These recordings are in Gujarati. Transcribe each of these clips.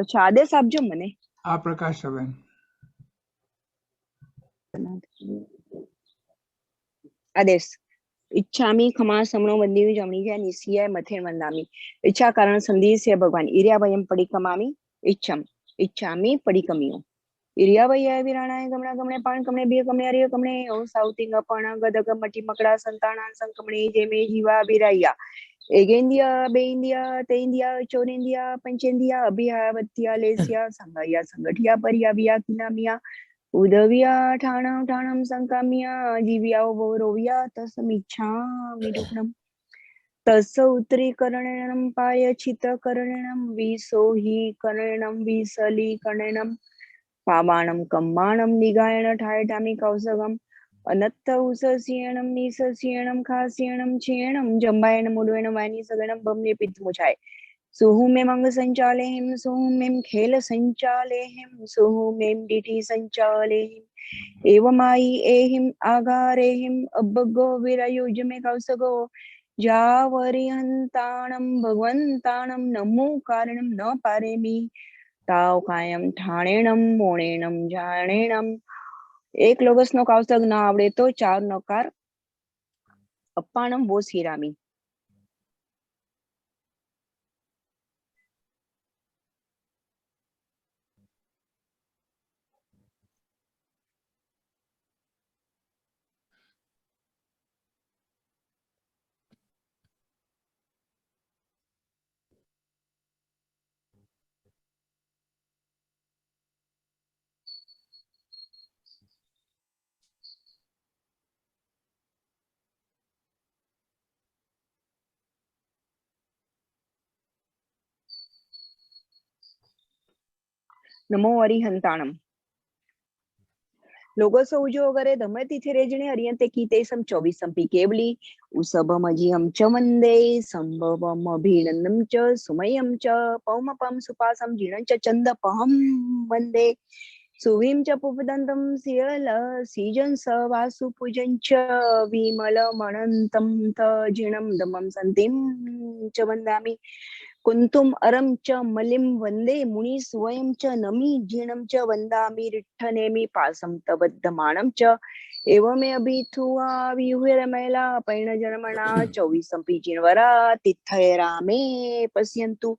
अच्छा, आदेश आपजो मने। आ प्रकाशबेन आदेश। इच्छामी खमा समणो वंदी जमणी है निसिय मथे वंदामी। इच्छा कारण संधि से भगवान इरिया वयम पडिकमामी इच्छम इच्छामी पडिकमियो। इरिया वय विराणाय गमणा गमणे पाण कमणे बिय कमणे अरिय कमणे ओ साउतिंग पण गदग मटी मकड़ा संताना संकमणे जेमे जीवा बिराया एगेंदिया बेंदिया तेंदिया चोरेंदिया पंचेंदिया अभियावत्या लेसिया संगया संगठिया परिया बिया किनामिया उदविया ठाणम ठाणम संकामिया जीविया वोरोविया तसमिच्छामि रुग्णम तस उत्तरीकरणं पायचितकरणं विसोहि करणं विसलीकरणं पावाणं कम्माणं निगायण ठायठामि कौसगम अनत्थ उसस्येणं निसस्येणं खास्येणं क्षेणं जम्बायण मुडवेण वाणी सगणं बमने पित्मुछाय सुहु में मंग संचाले हिम सुहु में खेल संचाले हिम सुहु में डिटी संचाले हिम एवमाई एहिम आगारे हिम अबगो विरायुज में कौसगो जावरिहंताणं भगवंताणं नमो कारणं न पारेमी ताव कायम ठाणेणं मोणेणं जाणेणं एक लोगस नो कावसग ना आवड़े तो चार नकार अप्पाणम वो सीरामी। नमो अरिहंताणम लोगो सौजो अगरे धमति थे रेजणे अरियंते कीते सम 24 संपी केवली उसभम अजिहम च वंदे संभवम अभिनंदम च सुमयम च पौमपम सुपासम जीणं च चंदपहम वंदे सुवीम च पुपदंतम सियल सीजन स वासु पूजन च विमल मनंतम थ जीणं दमम संतिम च वंदामि कुंतुम अरम च मलिम वंदे मुनि स्वयं च नमी जीर्णम च वंदामि रिठ्ठनेमि पासम तवद्धमाणम च एवमे अभिथुआ विहुर मैला पैण जन्मना 24 संपी जिनवरा तिथय रामे पश्यन्तु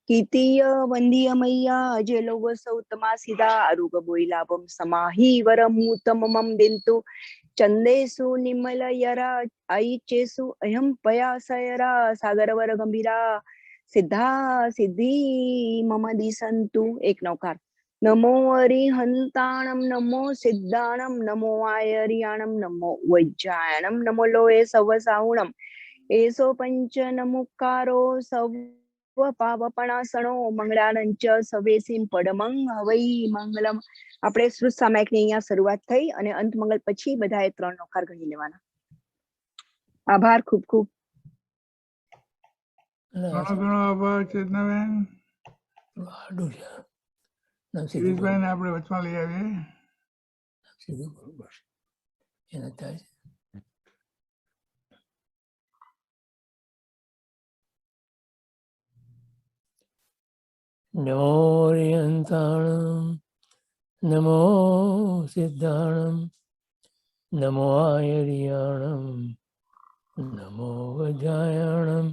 कीर्तिय वंदीय मैया जे लोग सौतमा सिदा अरुग बोईलाभम समाही वरमूतमम दिन्तु चंदेसु निमल यरा ऐचेसु अहम पयासयरा सागरवर गंभीरा सिद्धा सिद्धि मम दिसंतु एक नौकार नमो अरिहंताणम नमो सिद्धाणम नमो आयरियाणम नमो वज्जायणम नमो लोये सवसाहुणम एसो पंच नमुकारो सव पावपणासणो મંગળાનંચ સવેસીમ પડમંગ હવઈ મંગલમ। આપણે શ્રુત સામાયિકની અહીંયા શરૂઆત થઈ અને અંત મંગલ પછી બધાએ 3 નોકાર ગણી લેવાના। આભાર ખૂબ ખૂબ। ઘણો ઘણો આભાર ચેતનાબેન। શિરીષભાઈને આપણે વચમાં લઈ આવીએ। नमो अरिहंताणं नमो सिद्धाणं नमो आयर्याणं नमो वज्रायणं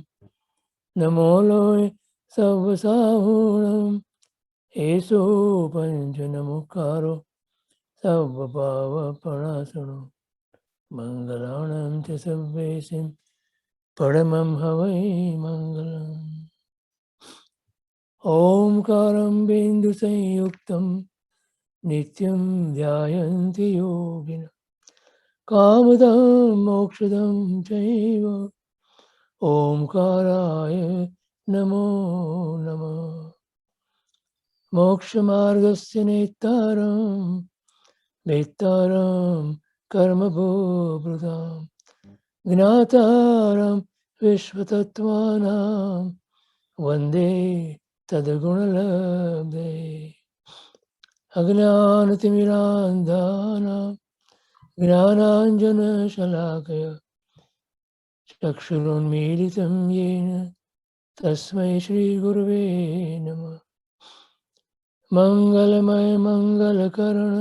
नमो लोय सवसाहुणं एसो पंच नमुकारो सवपावपणासनो मंगलाणं च सव्वेसिं परमं हवै मंगलम्। ओंकारं बिन्दुसंयुक्तं नित्यं ध्यायन्ति योगिनः कामदं मोक्षदं चैव ओंकाराय नमो नमः। मोक्षमार्गस्य नेतारं वेत्तारं कर्मभूभृतां ज्ञातारं विश्वतत्त्वानां वन्दे तद्गुणलब्धे। अज्ञानतिमिरान्धानां ज्ञानाञ्जनशलाकया चक्षुरुन्मीलितं येन तस्मै श्रीगुरवे नमः। मंगलमय मंगलकरण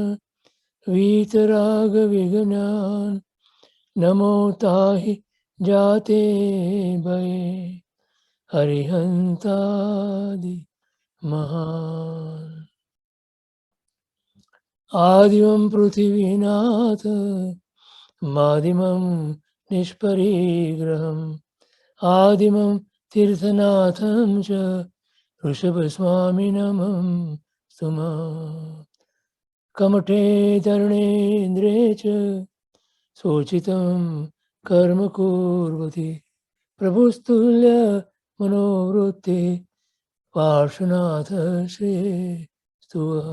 वीतराग विज्ञान नमो ताहि जाते भये हरिहंतादि महान आदिमं पृथिवीनाथ मादिमं निष्परिग्रहम् आदिमं तीर्थनाथं च ऋषभस्वामिनमं सुमा कमठे तरुणेन्द्रे च सोचितं कर्म कुर्वति प्रभुस्तुल्य मनोवृत्ति पार्श्वनाथ श्री स्तुवः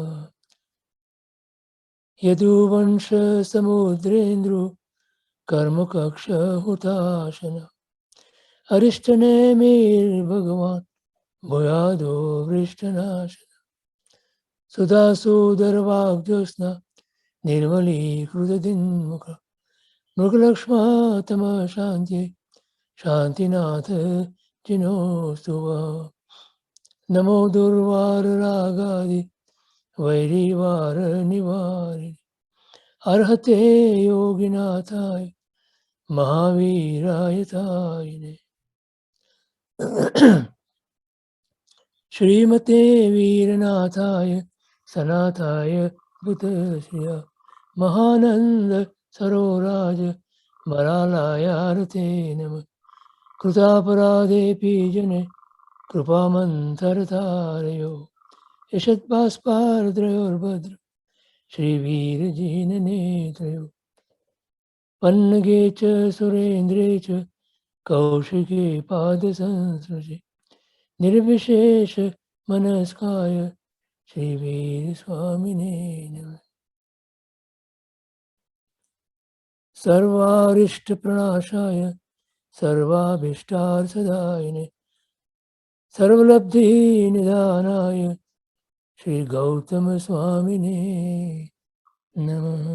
यदुवंश समुद्रेन्द्रो कर्मकक्ष हुताशन अरिष्टनेमिर्भगवान् भूयादो वृष्टनाशन सुधासुदर्वाग्जोत्स्ना निर्मलीकृतदिन्मुख मृगलक्ष्मा तमः शान्ति शान्तिनाथ जिनोस्तु वः नमो दुर्वाररागादि वैरिवार निवारि अर्हते योगिनाथाय महावीरायतायिने श्रीमते वीरनाथाय सनाथाय बुद्धश्रिया महानंद सरोराज मरालायारते नमः कृतापराधेऽपि जने कृपामन्तरतारयो यशत्पास्पारद्रयोर्भद्र श्रीवीरजिननेत्रयो पन्नगे च सुरेन्द्रे च कौशिके पादसंस्पृशे निर्विशेष मनस्काय श्रीवीरस्वामिने नमः सर्वारिष्टप्रणाशाय सर्वाभीष्टार्थदायिने सर्वलब्धिनिधानाय श्रीगौतमस्वामिने नमः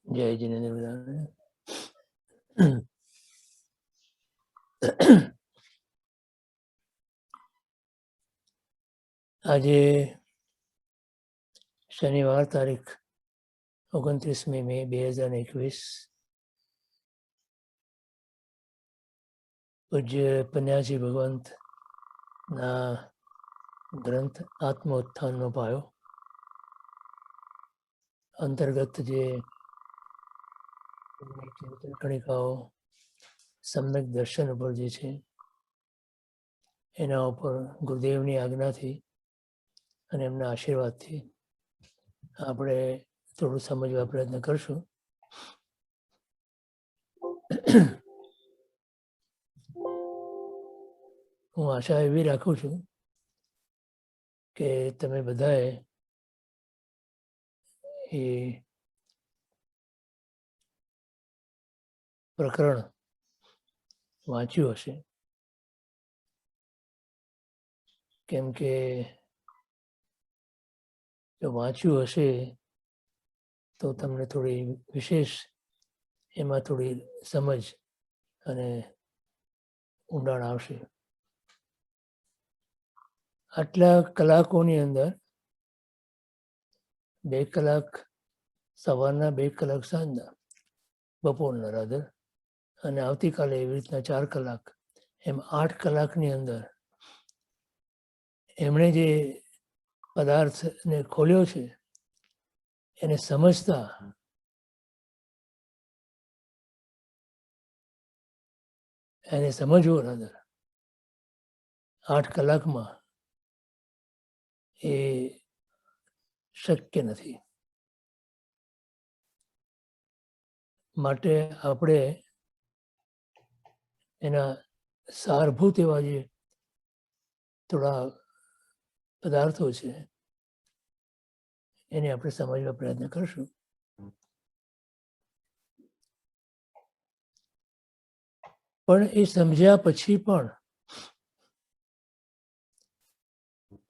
जय जिनेन्द्र प्रधान આજે શનિવાર તારીખ 29મી મે 2021 પૂજ્ય પન્યાસી ભગવંતના ગ્રંથ આત્મોત્થાનનો પાયો અંતર્ગત જે કણિકાઓ સમ્યક દર્શન ઉપર જે છે એના ઉપર ગુરુદેવની આજ્ઞાથી અને એમના આશીર્વાદથી આપણે થોડું સમજવા પ્રયત્ન કરશું. હું આશા એવી રાખું છું કે તમે બધાએ એ પ્રકરણ વાંચ્યું હશે, કેમ કે જો વાંચ્યું હશે તો તમને થોડી વિશેષ એમાં થોડી સમજ અને ઊંડાણ આવશે. આટલા કલાકોની અંદર 2 કલાક સવારના, 2 કલાક સાંજના, બપોરના રાધર, અને આવતીકાલે એવી રીતના 4 કલાક, એમ 8 કલાકની અંદર એમણે જે પદાર્થને ખોલ્યો છે એને સમજતા એને સમજવો રાધર 8 કલાકમાં એ શક્ય નથી. માટે આપણે એના સારભૂત એવા જે થોડા પદાર્થો છે એને આપણે સમજવા પ્રયત્ન કરશું. પણ એ સમજ્યા પછી પણ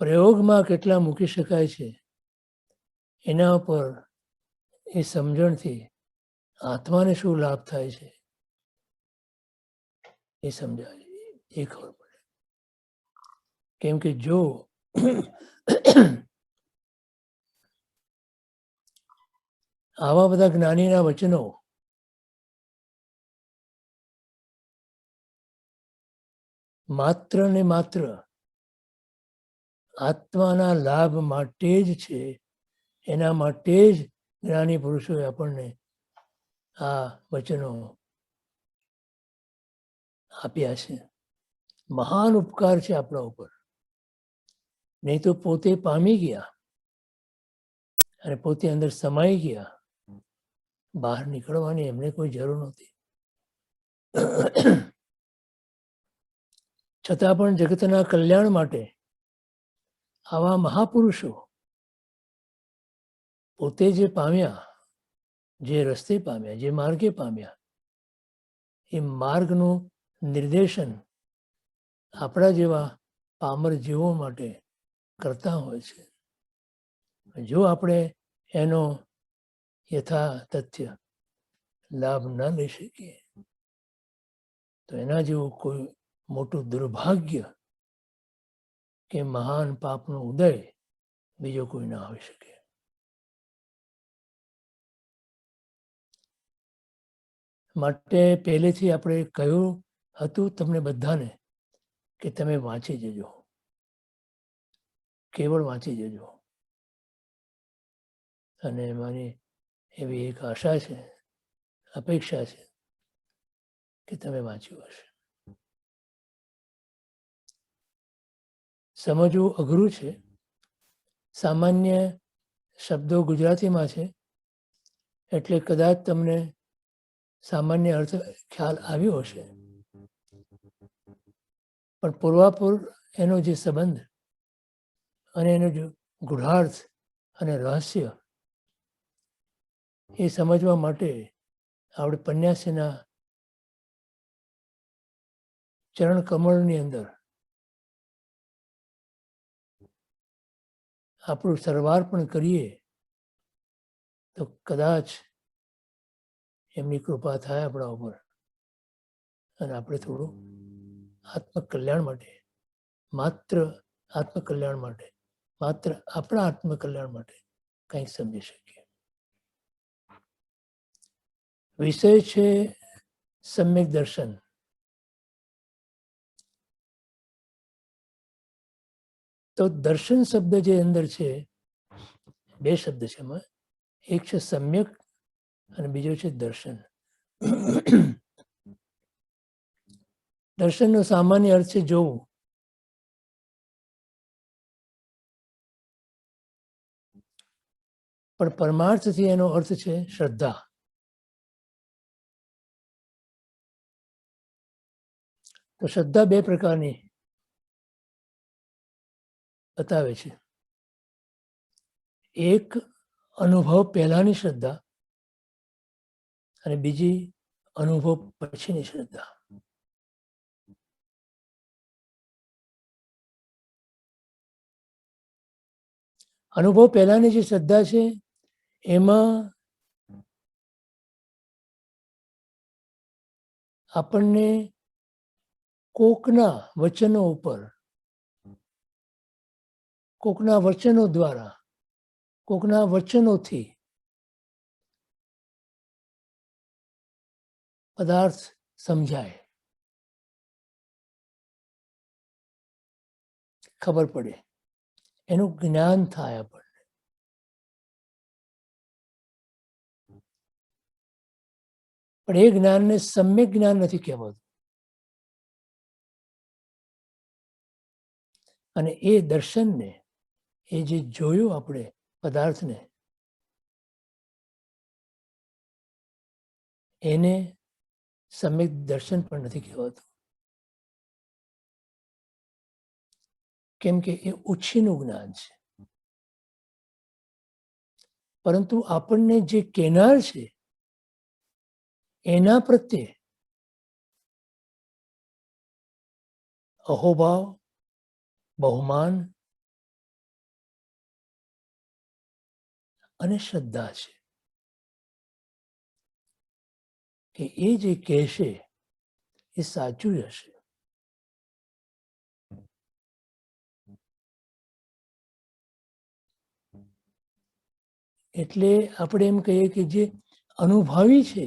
પ્રયોગમાં કેટલા મૂકી શકાય છે એના ઉપર એ સમજણથી આત્માને શું લાભ થાય છે એ સમજાય, એ ખબર પડે. કેમ કે જો આવા બધા જ્ઞાનીના વચનો માત્ર ને માત્ર આત્માના લાભ માટે જ છે, એના માટે જ જ્ઞાની પુરુષોએ આપણને આ વચનો આપ્યા છે. મહાન ઉપકાર છે આપણા ઉપર. નહીં તો પોતે પામી ગયા અને પોતે અંદર સમાઈ ગયા, બહાર નીકળવાની એમને કોઈ જરૂર નહોતી. છતાં પણ જગતના કલ્યાણ માટે આવા મહાપુરુષો પોતે જે પામ્યા, જે રસ્તે પામ્યા, જે માર્ગે પામ્યા, એ માર્ગનું નિર્દેશન આપણા જેવા પામર જીવો માટે કરતા હોય છે. જો આપણે એનો યથાતથ્ય લાભ ન લઈ શકીએ તો એના જેવું કોઈ મોટું દુર્ભાગ્ય કે મહાન પાપનો ઉદય બીજો કોઈ ના હોઈ શકે. માટે પહેલેથી આપણે કહ્યું હતું તમને બધાને કે તમે વાંચી જજો, કેવળ વાંચી જજો. અને મારી એવી એક આશા છે, અપેક્ષા છે કે તમે વાંચ્યું હશે. સમજવું અઘરું છે. સામાન્ય શબ્દો ગુજરાતીમાં છે એટલે કદાચ તમને સામાન્ય અર્થ ખ્યાલ આવ્યો હશે, પણ પૂર્વાપૂર એનો જે સંબંધ અને એનો જે ગૂઢાર્થ અને રહસ્ય એ સમજવા માટે આપણે પન્યાસીના ચરણ કમળની અંદર આપણું સર્વાર્પણ કરીએ તો કદાચ એમની કૃપા થાય આપણા ઉપર અને આપણે થોડું આત્મકલ્યાણ માટે, માત્ર આત્મકલ્યાણ માટે, માત્ર આપણા આત્મકલ્યાણ માટે કંઈક સમજી શકીએ. વિષય છે સમ્યક દર્શન. તો દર્શન શબ્દ જે અંદર છે, બે શબ્દ છે એમાં, એક છે સમ્યક અને બીજો છે દર્શન. દર્શનનો સામાન્ય અર્થ છે જોવું. પણ પરમાર્થથી એનો અર્થ છે શ્રદ્ધા. તો શ્રદ્ધા બે પ્રકારની બતાવે છે. એક અનુભવ પહેલાની શ્રદ્ધા અને બીજી અનુભવ પછીની શ્રદ્ધા. અનુભવ પહેલાની જે શ્રદ્ધા છે એમાં આપણને કોકના વચનો ઉપર, કોકના વચનો દ્વારા, કોકના વચનોથી પદાર્થ સમજાય, ખબર પડે, એનું જ્ઞાન થાય આપણને. પણ એ જ્ઞાનને સમ્યક જ્ઞાન નથી કહેવાતું. અને એ દર્શનને, એ જે જોયું આપણે પદાર્થને, એને સમ્યક દર્શન પણ નથી કહેવાતું. કેમ કે એ ઉછીનું જ્ઞાન છે. પરંતુ આપણને જે કહેનાર છે એના પ્રત્યે અહોભાવ, બહુમાન અને શ્રદ્ધા છે કે એ જે કહેશે એ સાચું જ હશે. એટલે આપણે એમ કહીએ કે જે અનુભવી છે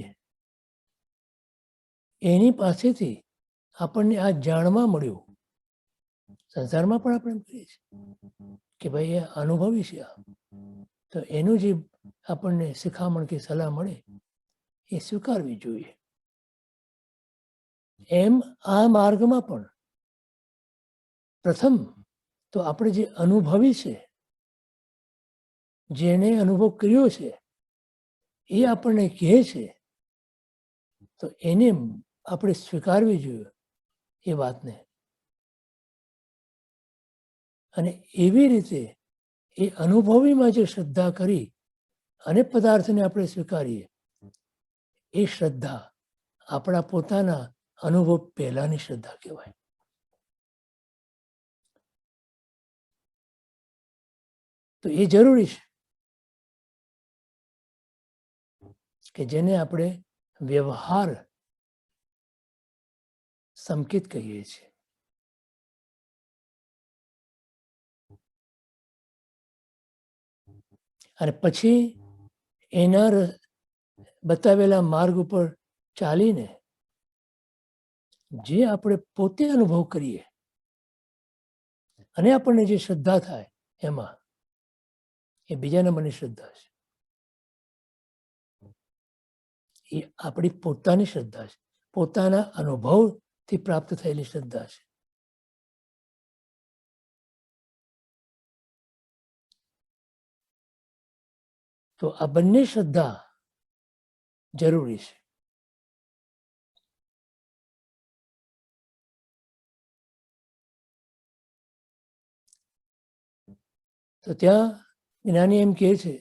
એની પાસેથી આપણને આ જાણવા મળ્યું. સંસારમાં પણ આપણે એમ કહીએ છીએ કે ભાઈ એ અનુભવી છે, તો એનું જે આપણને શિખામણ કે સલાહ મળે એ સ્વીકારવી જોઈએ. એમ આ માર્ગમાં પણ પ્રથમ તો આપણે જે અનુભવી છે, જેને અનુભવ કર્યો છે, એ આપણને કહે છે તો એને આપણે સ્વીકારવી જોઈએ એ વાતને. અને એવી રીતે એ અનુભવીમાં જે શ્રદ્ધા કરી અને પદાર્થને આપણે સ્વીકારીએ એ શ્રદ્ધા આપણા પોતાના અનુભવ પહેલાની શ્રદ્ધા કહેવાય. તો એ જરૂરી છે કે જેને આપણે વ્યવહાર સંકેત કહીએ છીએ. અને પછી એના બતાવેલા માર્ગ ઉપર ચાલીને જે આપણે પોતે અનુભવ કરીએ અને આપણને જે શ્રદ્ધા થાય એમાં એ બીજા નંબરની શ્રદ્ધા છે. એ આપણી પોતાની શ્રદ્ધા છે, પોતાના અનુભવથી પ્રાપ્ત થયેલી શ્રદ્ધા છે. તો આ બંને શ્રદ્ધા જરૂરી છે. તો ત્યાં જ્ઞાની એમ કહે છે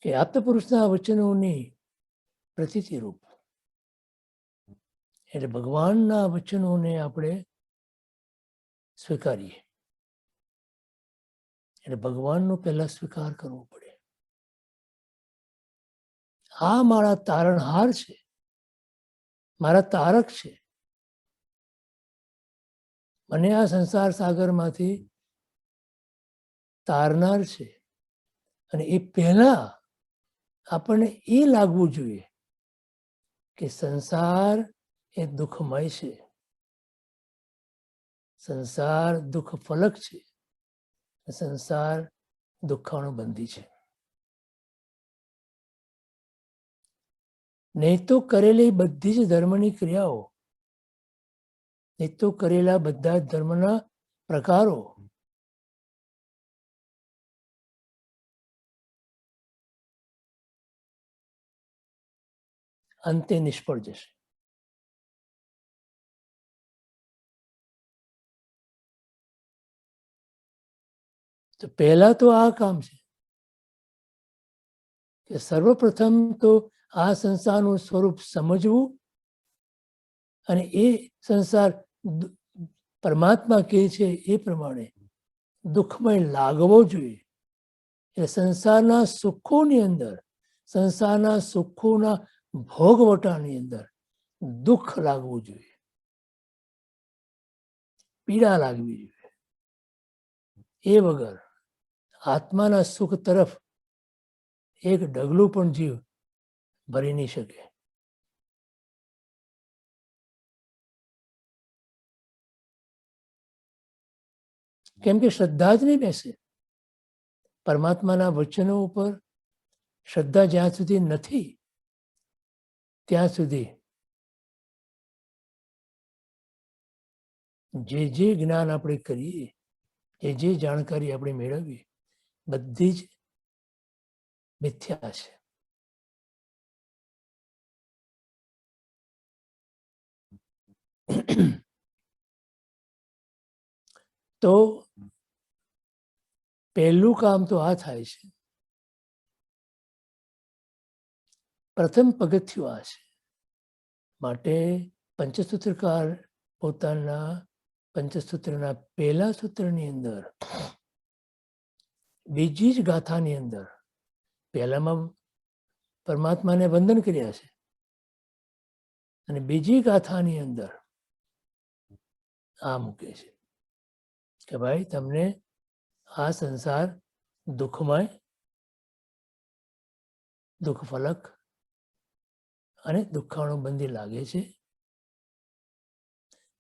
કે આપ્તપુરુષના વચનોની પ્રતીતિ રૂપ, એટલે ભગવાનના વચનોને આપણે સ્વીકારીએ એટલે ભગવાનનો પહેલા સ્વીકાર કરવો પડે. આ મારા તારણહાર છે, મારા તારક છે, મને આ સંસાર સાગરમાંથી તારનાર છે. અને એ પહેલા આપણને એ લાગવું જોઈએ કે સંસાર એ દુઃખમય છે, સંસાર દુઃખ ફલક છે, સંસાર દુઃખાનુબંધી છે. નહીં તો કરેલી બધી જ ધર્મની ક્રિયાઓ, નહીં તો કરેલા બધા જ ધર્મના પ્રકારો અંતે નિષ્ફળ જશે. તો પહેલા તો આ કામ છે કે સર્વપ્રથમ તો આ સંસારનું સ્વરૂપ સમજવું અને એ સંસાર પરમાત્મા કહે છે એ પ્રમાણે દુઃખમય લાગવો જોઈએ. એટલે સંસારના સુખોની અંદર, સંસારના સુખોના ભોગવટાની અંદર દુઃખ લાગવું જોઈએ, પીડા લાગવી જોઈએ. એ વગર આત્માના સુખ તરફ એક ડગલું પણ જીવ ભરી નહીં શકે. કેમ કે શ્રદ્ધા જ નહીં બેસે. પરમાત્માના વચનો ઉપર શ્રદ્ધા જ્યાં સુધી નથી ત્યાં સુધી જે જે જ્ઞાન આપણે કરીએ, જે જાણકારી આપણે મેળવીએ, બધી જ મિથ્યા છે. તો પહેલું કામ તો આ થાય છે, પ્રથમ પગથિયું આ છે. માટે પંચસૂત્રકાર પોતાના પંચસૂત્રના પહેલા સૂત્રની અંદર, બીજી જ ગાથાની અંદર, પહેલામાં પરમાત્માને વંદન કર્યા છે અને બીજી ગાથાની અંદર આ મૂકે છે કે ભાઈ તમને આ સંસાર દુઃખમય, દુઃખ ફલક અને દુઃખાણુ બંધી લાગે છે.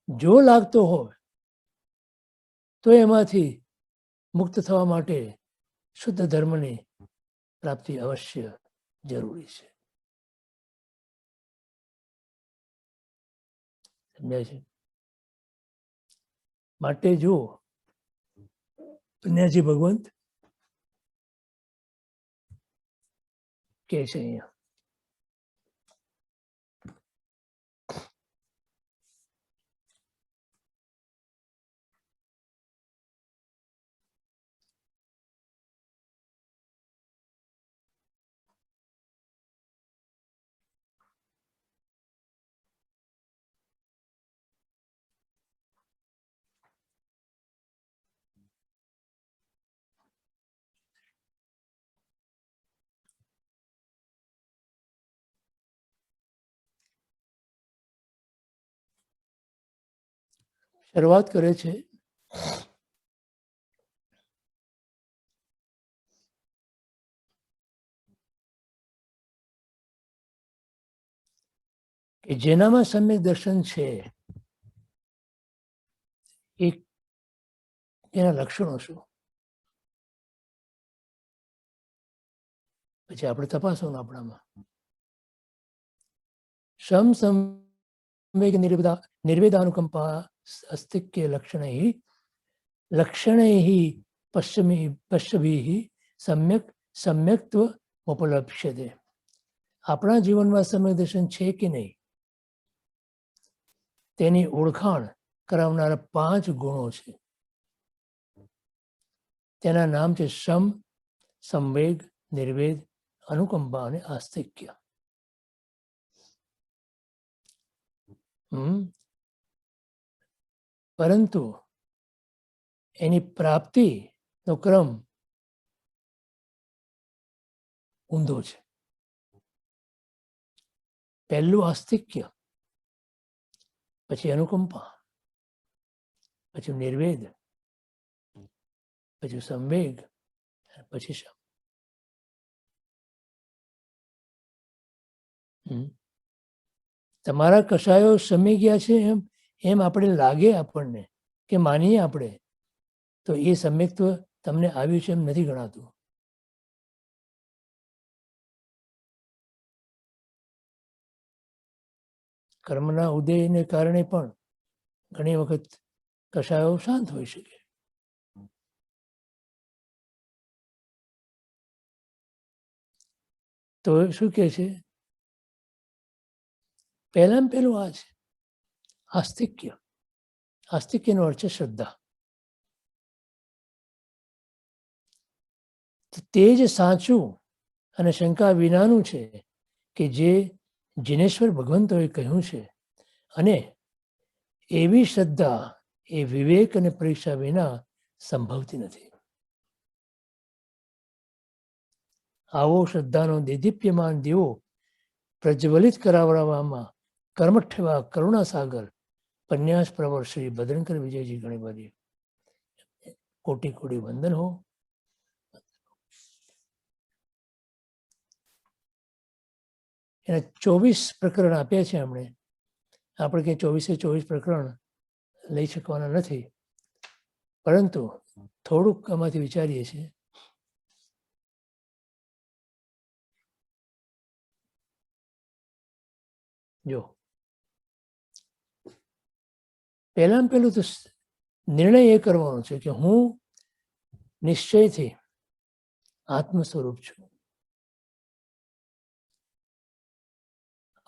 જો લાગતો હોય તો એમાંથી મુક્ત થવા માટે શુદ્ધ ધર્મની પ્રાપ્તિ અવશ્ય જરૂરી છે. સમજાય છે? માટે જો પુણ્યજી ભગવંત કે છે અહીંયા, શરૂઆત કરે છે કે જેનામાં સમ્યક દર્શન છે એના લક્ષણો શું, પછી આપણે તપાસવાનું આપણામાં. સમવેગ નિર્વેદાનુકંપા અસ્તિક્ય લક્ષણૈ પશ્યભિઃ સમ્યક સમ્યક્ત્વ ઉપલપ્સ્યતે. આપણા જીવનમાં સમ્યક દર્શન છે કે નહીં તેની ઓળખાણ કરાવનારા 5 ગુણો છે. તેના નામ છે સમ, સંવેગ, નિર્વેદ, અનુકંપા અને આસ્તિક્ય. પરંતુ એની પ્રાપ્તિનો ક્રમ ઊંધો છે. પહેલું આસ્તિક્ય, પછી અનુકંપા, પછી નિર્વેદ, પછી સંવેગ, પછી શમ. તમારા કશાયો શમી ગયા છે એમ આપણે લાગે આપણને કે માનીએ આપણે, તો એ સમ્યક્ત્વ તમને આવ્યું છે એમ નથી ગણાતું. કર્મના ઉદયને કારણે પણ ઘણી વખત કશાયો શાંત હોઈ શકે. તો શું કહે છે? પહેલામાં પહેલું આ છે આસ્તિક્ય. આસ્તિક્યનો અર્થ છે શ્રદ્ધા. તે જ સાચું અને શંકા વિનાનું છે કે જે જિનેશ્વર ભગવંતોએ કહ્યું છે, અને એવી શ્રદ્ધા એ વિવેક અને પરીક્ષા વિના સંભવતી નથી. આવો શ્રદ્ધાનો દેદીપ્યમાન દીવો પ્રજ્વલિત કરાવવામાં કર્મઠ એવા કરુણાસાગર પન્યાસ પ્રવર શ્રી ભદ્રંકર વિજયજી ગણપતિ કોટી કોટી વંદન હો. એના 24 પ્રકરણ આપ્યા છે એમણે. આપણે કંઈ 24 પ્રકરણ લઈ શકવાના નથી, પરંતુ થોડુંક આમાંથી વિચારીએ છીએ. જો પહેલામાં પહેલું તો નિર્ણય એ કરવાનો છે કે હું નિશ્ચયથી આત્મ સ્વરૂપ છું.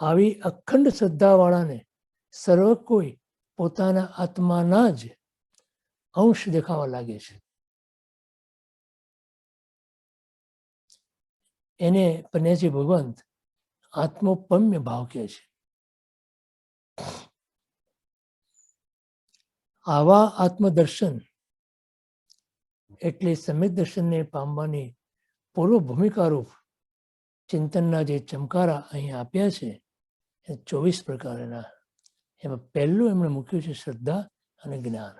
આવી અખંડ શ્રદ્ધાવાળાને સર્વ કોઈ પોતાના આત્માના જ અંશ દેખાવા લાગે છે. એને પન્યાસી ભગવંત આત્મોપમ્ય ભાવ કહે છે. આવા આત્મદર્શન એટલે સમ્યક દર્શનને પામવાની પૂર્વ ભૂમિકારૂપ ચિંતનના જે ચમકારા અહીં આપ્યા છે એ 24 પ્રકારના. એમાં પહેલું એમણે મૂક્યું છે શ્રદ્ધા અને જ્ઞાન.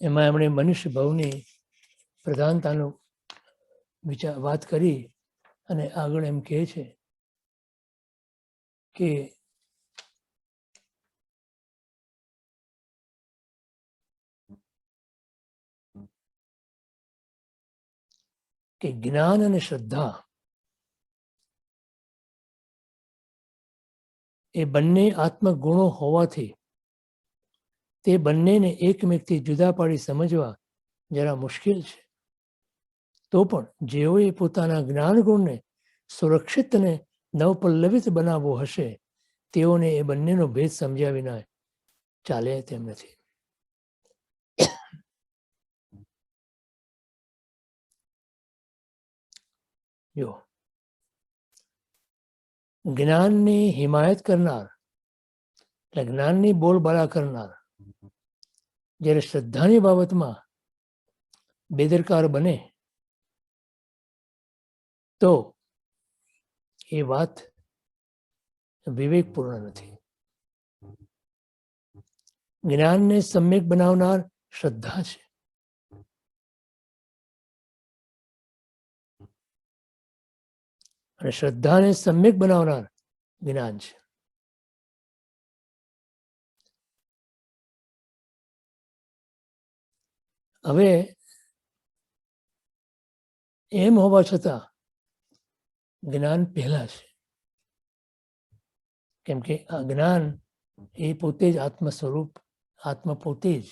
એમાં એમણે મનુષ્ય ભાવની પ્રધાનતાનું વાત કરી અને આગળ એમ કહે છે કે જ્ઞાન અને શ્રદ્ધા એ બંને આત્મગુણો હોવાથી તે બંનેને એકમેકથી જુદા પાડી સમજવા જરા મુશ્કેલ છે. તો પણ જેઓએ પોતાના જ્ઞાન ગુણને સુરક્ષિત અને નવપલ્લવિત બનાવવો હશે તેઓને એ બંનેનો ભેદ સમજ્યા વિના ચાલે તેમ નથી. જો જ્ઞાનની હિમાયત કરનાર એટલે જ્ઞાનની બોલબાલા કરનાર જ્યારે શ્રદ્ધાની બાબતમાં બેદરકાર બને તો એ વાત વિવેકપૂર્ણ નથી. જ્ઞાનને સમ્યક બનાવનાર શ્રદ્ધા છે અને શ્રદ્ધાને સમ્યક બનાવનાર જ્ઞાન છે. હવે એમ હોવા છતાં જ્ઞાન પહેલા છે, કેમ કે આ જ્ઞાન એ પોતે જ આત્મ સ્વરૂપ, આત્મ પોતે જ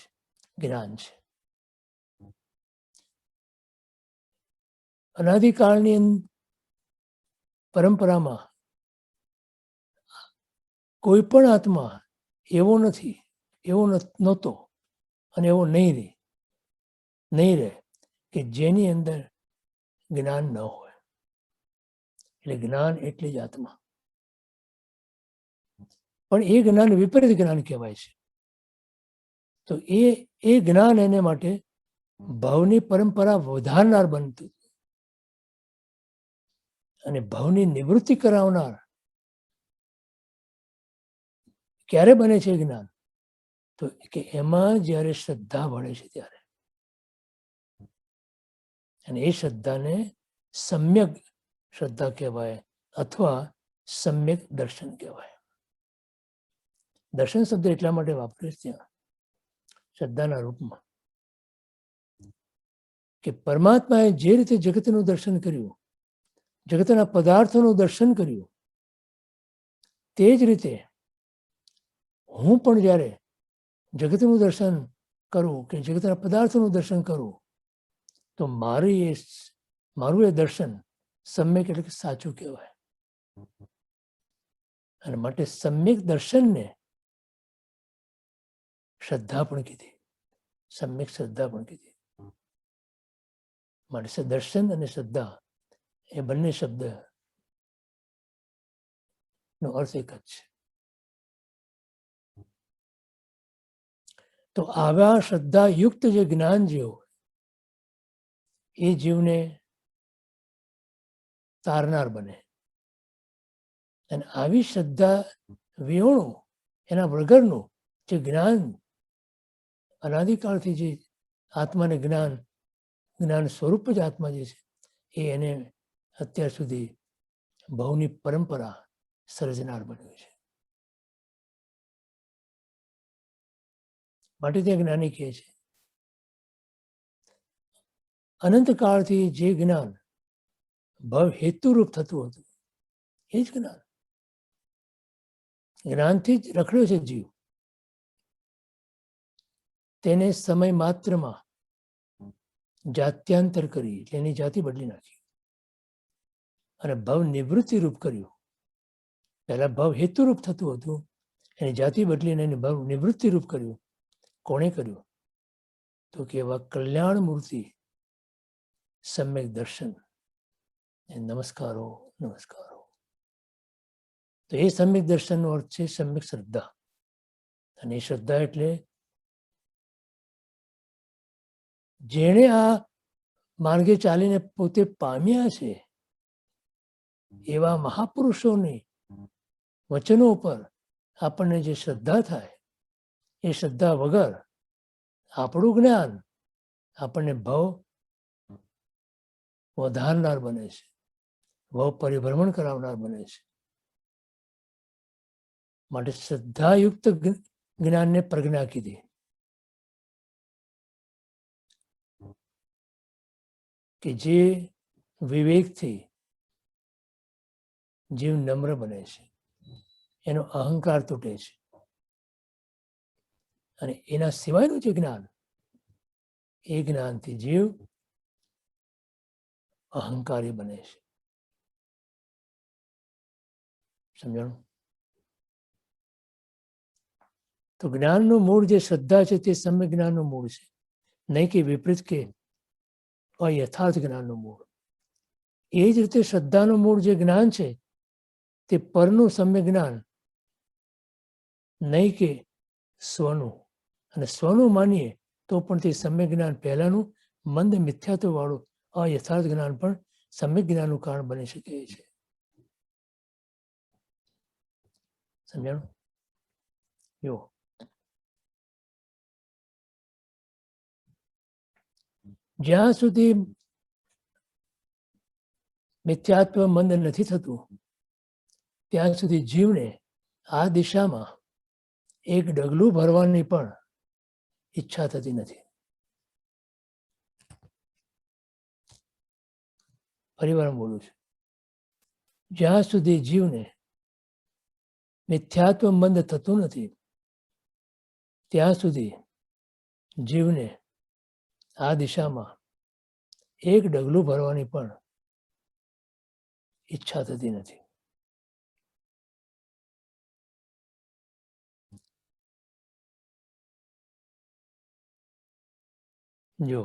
જ્ઞાન છે. અનાદિકાળની પરંપરામાં કોઈ પણ આત્મા એવો નથી, એવો નહોતો અને એવો નહીં રહે કે જેની અંદર જ્ઞાન ન હોય. એટલે જ્ઞાન એટલે જ આત્મા. પણ એ જ્ઞાન વિપરીત જ્ઞાન કહેવાય છે. તો એ જ્ઞાન એને માટે ભાવની પરંપરા વધારનાર બનતું અને ભાવની નિવૃત્તિ કરાવનાર ક્યારે બને છે જ્ઞાન? તો કે એમાં જ્યારે શ્રદ્ધા ભળે છે ત્યારે. અને એ શ્રદ્ધાને સમ્યક શ્રદ્ધા કહેવાય અથવા સમ્યક દર્શન કહેવાય. દર્શન શબ્દ એટલા માટે વાપરે છે ત્યાં શ્રદ્ધાના રૂપમાં કે પરમાત્માએ જે રીતે જગતનું દર્શન કર્યું, જગતના પદાર્થોનું દર્શન કર્યું, તે જ રીતે હું પણ જ્યારે જગતનું દર્શન કરું કે જગતના પદાર્થોનું દર્શન કરું તો મારું એ દર્શન સમ્યક એટલે કે સાચું કહેવાય. અને માટે સમ્યક દર્શનને શ્રદ્ધા પણ કીધી, સમ્યક શ્રદ્ધા પણ કીધી. માટે દર્શન અને શ્રદ્ધા એ બંને શબ્દ નો અર્થ એક જ છે. તો આવા શ્રદ્ધા યુક્ત જે જ્ઞાન જીવ એ જીવને તારનાર બને. અને આવી શ્રદ્ધા વિહોણું એના વગરનું જે જ્ઞાન અનાદિકાળથી જે આત્માને જ્ઞાન સ્વરૂપ જ આત્મા જે છે એ એને અત્યાર સુધી ભવની પરંપરા સર્જનાર બન્યું છે. માટે તે જ્ઞાની કહે છે અનંતકાળથી જે જ્ઞાન ભવ હેતુરૂપ થતું હતું એ જ જ્ઞાનથી જ રખડ્યો છે જીવ. તેને સમય માત્રમાં જાત્યાંતર કરી, એટલે એની જાતિ બદલી નાખી અને ભવ નિવૃત્તિ રૂપ કર્યું. પહેલા ભવ હેતુરૂપ થતું હતું, એની જાતિ બદલીને એને ભવ નિવૃત્તિ રૂપ કર્યું. કોણે કર્યું? તો કે એવા કલ્યાણ મૂર્તિ સમ્યક દર્શન. નમસ્કારો નમસ્કારો. તો એ સમ્યક દર્શનનો અર્થ છે સમ્યક શ્રદ્ધા. અને એ શ્રદ્ધા એટલે જેણે આ માર્ગે ચાલીને પોતે પામ્યા છે એવા મહાપુરુષોની વચનો પર આપણને જે શ્રદ્ધા થાય, એ શ્રદ્ધા વગર આપણું જ્ઞાન આપણને ભવ વધારનાર બને છે, ભવ પરિભ્રમણ કરાવનાર બને છે. માટે શ્રદ્ધાયુક્ત જ્ઞાનને પ્રજ્ઞા કીધી. કે જે વિવેકથી જીવ નમ્ર બને છે, એનો અહંકાર તૂટે છે, અને એના સિવાયનું જે જ્ઞાન, એ જ્ઞાનથી જીવ અહંકારી બને છે. સમજાણું? તો જ્ઞાનનું મૂળ જે શ્રદ્ધા છે તે સમ્યક જ્ઞાનનું મૂળ છે, નહીં કે વિપરીત કે અયથાર્થ જ્ઞાનનું મૂળ. એ જ રીતે શ્રદ્ધાનું મૂળ જે જ્ઞાન છે તે પરનું સમ્યક જ્ઞાન, નહીં કે સ્વનું. અને સ્વનું માનીએ તો પણ તે સમ્યક જ્ઞાન પહેલાનું મંદ મિથ્યાત્વ વાળું અયથાર્થ જ્ઞાન પણ સમ્યક જ્ઞાનનું કારણ બની શકે છે. સમજાણું? જો જ્યાં સુધી મિથ્યાત્વ મંદ નથી થતું, ત્યાં સુધી જીવને આ દિશામાં એક ડગલું ભરવાની પણ ઈચ્છા થતી નથી. ફરીવાર બોલું છું, જ્યાં સુધી જીવને મિથ્યાત્વ મંદ થતું નથી, ત્યાં સુધી જીવને આ દિશામાં એક ડગલું ભરવાની પણ ઈચ્છા થતી નથી. જો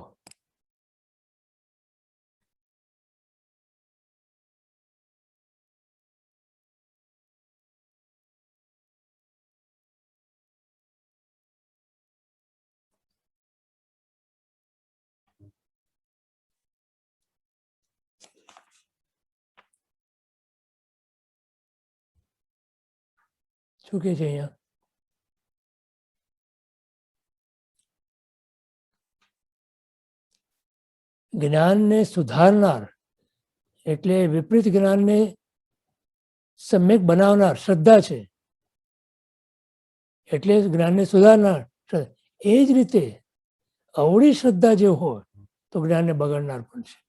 શું કે છે અહીંયા? જ્ઞાનને સુધારનાર એટલે વિપરીત જ્ઞાનને સમ્યક બનાવનાર શ્રદ્ધા છે, એટલે જ્ઞાનને સુધારનાર. એ જ રીતે અવળી શ્રદ્ધા જે હોય તો જ્ઞાનને બગાડનાર પણ છે.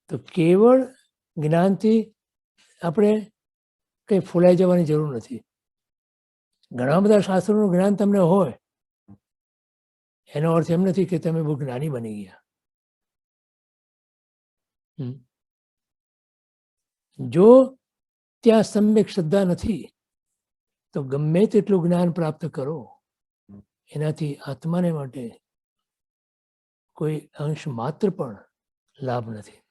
તો કેવળ જ્ઞાનથી આપણે કંઈ ફૂલાઈ જવાની જરૂર નથી. ઘણા બધા શાસ્ત્રોનું જ્ઞાન તમને હોય, એનો અર્થ એમ નથી કે તમે બહુ જ્ઞાની બની ગયા. જો ત્યાં સમ્યક શ્રદ્ધા નથી તો ગમે તેટલું જ્ઞાન પ્રાપ્ત કરો, એનાથી આત્માને માટે કોઈ અંશ માત્ર પણ લાભ નથી.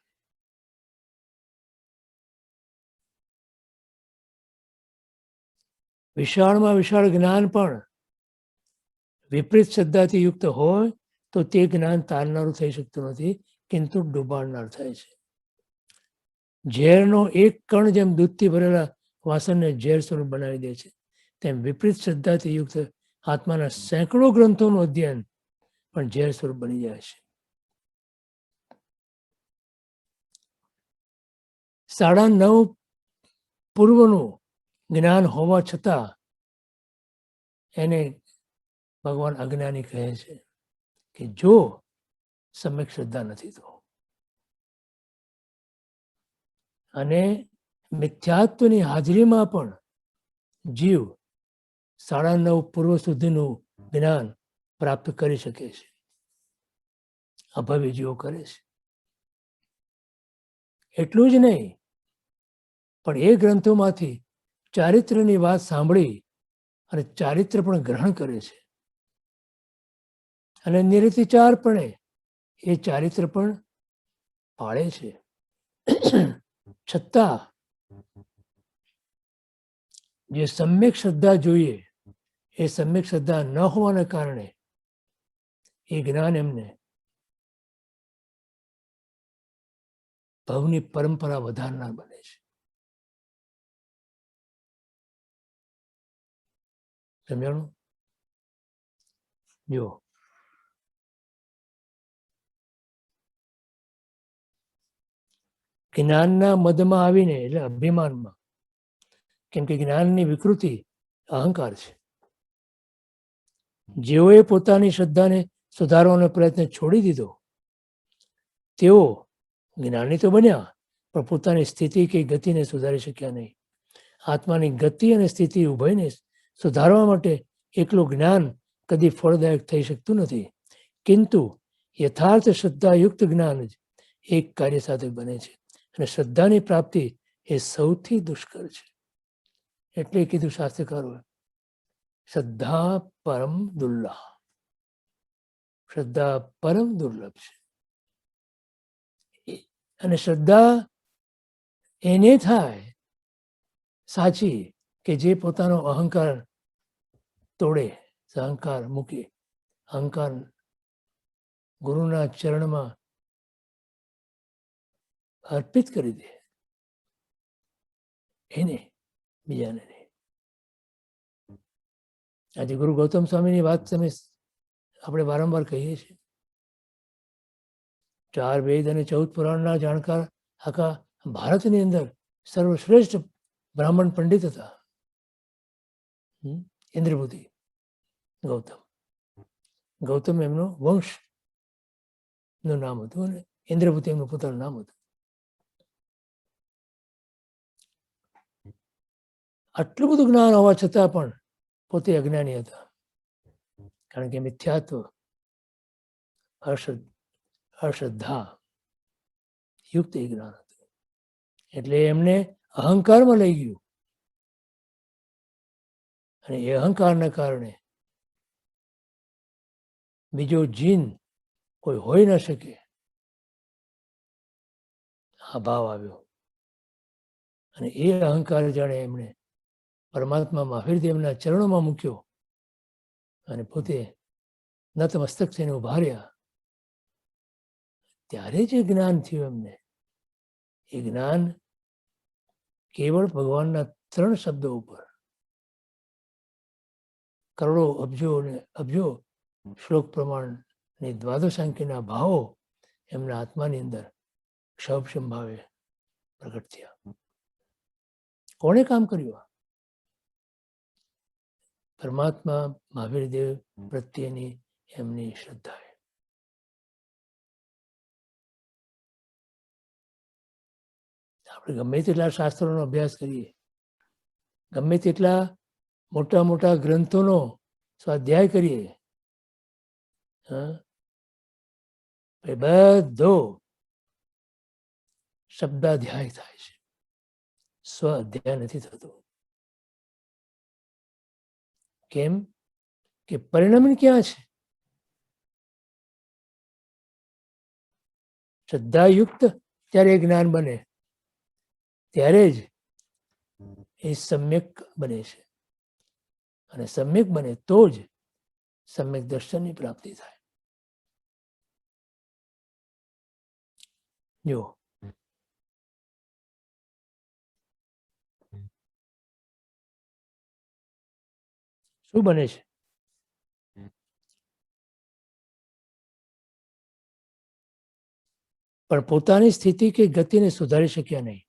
વિશાળમાં વિશાળ જ્ઞાન પણ વિપરીત શ્રદ્ધાથી યુક્ત હોય તો તે જ્ઞાન તારનારું થઈ શકતું નથી, કિંતુ ડૂબાડનાર થાય છે. ઝેરનો એક કણ જેમ દૂધથી ભરેલા વાસણને ઝેર સ્વરૂપ બનાવી દે છે, તેમ વિપરીત શ્રદ્ધાથી યુક્ત આત્માના સેંકડો ગ્રંથોનું અધ્યયન પણ ઝેર સ્વરૂપ બની જાય છે. 9:30 પૂર્વનું જ્ઞાન હોવા છતાં એને ભગવાન અજ્ઞાની કહે છે કે જો સમ્યક શ્રદ્ધા નથી તો. અને મિથ્યાત્વની હાજરીમાં પણ જીવ 9:30 પૂર્વ સુધીનું જ્ઞાન પ્રાપ્ત કરી શકે છે. અભાવી જીવો કરે છે. એટલું જ નહીં, પણ એ ગ્રંથોમાંથી ચારિત્ર્યની વાત સાંભળી અને ચારિત્ર્ય પણ ગ્રહણ કરે છે અને નિરતિચારપણે એ ચારિત્ર્ય પણ પાળે છે. છતાં જે સમ્યક શ્રદ્ધા જોઈએ એ સમ્યક શ્રદ્ધા ન હોવાના કારણે એ જ્ઞાન એમને ભવની પરંપરા વધારનાર બને છે. સમજાણું? જો જ્ઞાનના મદમાં આવીને એટલે અભિમાનમાં, કેમ કે જ્ઞાનની વિકૃતિ અહંકાર છે. જેઓએ પોતાની શ્રદ્ધાને સુધારવાનો પ્રયત્ન છોડી દીધો તેઓ જ્ઞાની તો બન્યા પણ પોતાની સ્થિતિ કે ગતિને સુધારી શક્યા નહીં. આત્માની ગતિ અને સ્થિતિ ઉભયને સુધારવા માટે એકલું જ્ઞાન કદી ફળદાયક થઈ શકતું નથી, કિંતુ યથાર્થ શ્રદ્ધાયુક્ત જ્ઞાન જ એક કાર્ય સાધક બને છે અને શ્રદ્ધાની પ્રાપ્તિ એ સૌથી દુષ્કર છે. એટલે કીધું શાસ્ત્રકારોએ, શ્રદ્ધા પરમ દુર્લભ. શ્રદ્ધા પરમ દુર્લભ છે. અને શ્રદ્ધા એને થાય સાચી કે જે પોતાનો અહંકાર તોડે, અહંકાર મૂકે, અહંકાર ગુરુના ચરણમાં અર્પિત કરી દે. એને બીજાને નહીં. આજે ગુરુ ગૌતમ સ્વામીની વાત આપણે વારંવાર કહીએ છીએ. 4 વેદ અને 14 પુરાણના જાણકાર આખા ભારતની અંદર સર્વશ્રેષ્ઠ બ્રાહ્મણ પંડિત હતા. ઇન્દ્રભૂતિ ગૌતમ. ગૌતમ એમનો વંશનું નામ હતું અને ઇન્દ્રભૂતિ એમનું પોતાનું નામ હતું. આટલું બધું જ્ઞાન હોવા છતાં પણ પોતે અજ્ઞાની હતા, કારણ કે મિથ્યાત્વ, અશ્રદ્ધા યુક્ત એ જ્ઞાન હતું. એટલે એમને અહંકારમાં લઈ ગયું અને એ અહંકારના કારણે બીજો જીન કોઈ હોઈ ન શકે આ ભાવ આવ્યો. અને એ અહંકાર જાણે એમણે પરમાત્મા મહાવીરદેવના ચરણોમાં મૂક્યો અને પોતે નતમસ્તક થઈને ઉભા રહ્યા. ત્યારે જે જ્ઞાન થયું એમને, એ જ્ઞાન કેવળ ભગવાનના 3 શબ્દો ઉપર કરોડો અબજો શ્લોક પ્રમાણની દ્વાદશાંકીના ભાવો એમના આત્માની અંદર ક્ષોભ ભાવે પ્રગટ થયા. કોણે કામ કર્યું? પરમાત્મા મહાવીરદેવ પ્રત્યેની એમની શ્રદ્ધાએ. આપણે ગમે તેટલા શાસ્ત્રોનો અભ્યાસ કરીએ, ગમે તેટલા મોટા મોટા ગ્રંથોનો સ્વાધ્યાય કરીએ, બધો શબ્દાધ્યાય થાય છે, સ્વ અધ્યાય નથી થતો. કેમ કે પરિણામ ક્યાં છે? શ્રદ્ધાયુક્ત ત્યારે જ્ઞાન બને, ત્યારે જ એ સમ્યક બને છે. અને સમ્યક બને તો જ સમ્યક દર્શનની પ્રાપ્તિ થાય. જો શું બને છે? પણ પોતાની સ્થિતિ કે ગતિને સુધારી શક્યા નહીં.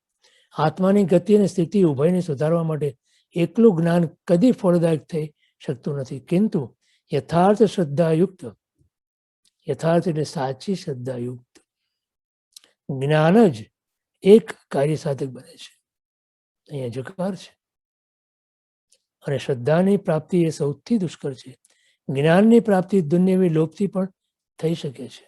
આત્માની ગતિ અને સ્થિતિ ઉભયને સુધારવા માટે એકલું જ્ઞાન કદી ફળદાયક થઈ શકતું નથી, કિંતુ યથાર્થ શ્રદ્ધાયુક્ત, યથાર્થ એટલે સાચી શ્રદ્ધાયુક્ત જ્ઞાન જ એક કાર્ય સાધક બને છે. અહીંયા જકાર છે. અને શ્રદ્ધાની પ્રાપ્તિ એ સૌથી દુષ્કર છે. જ્ઞાનની પ્રાપ્તિ દુન્યવી લોભથી પણ થઈ શકે છે,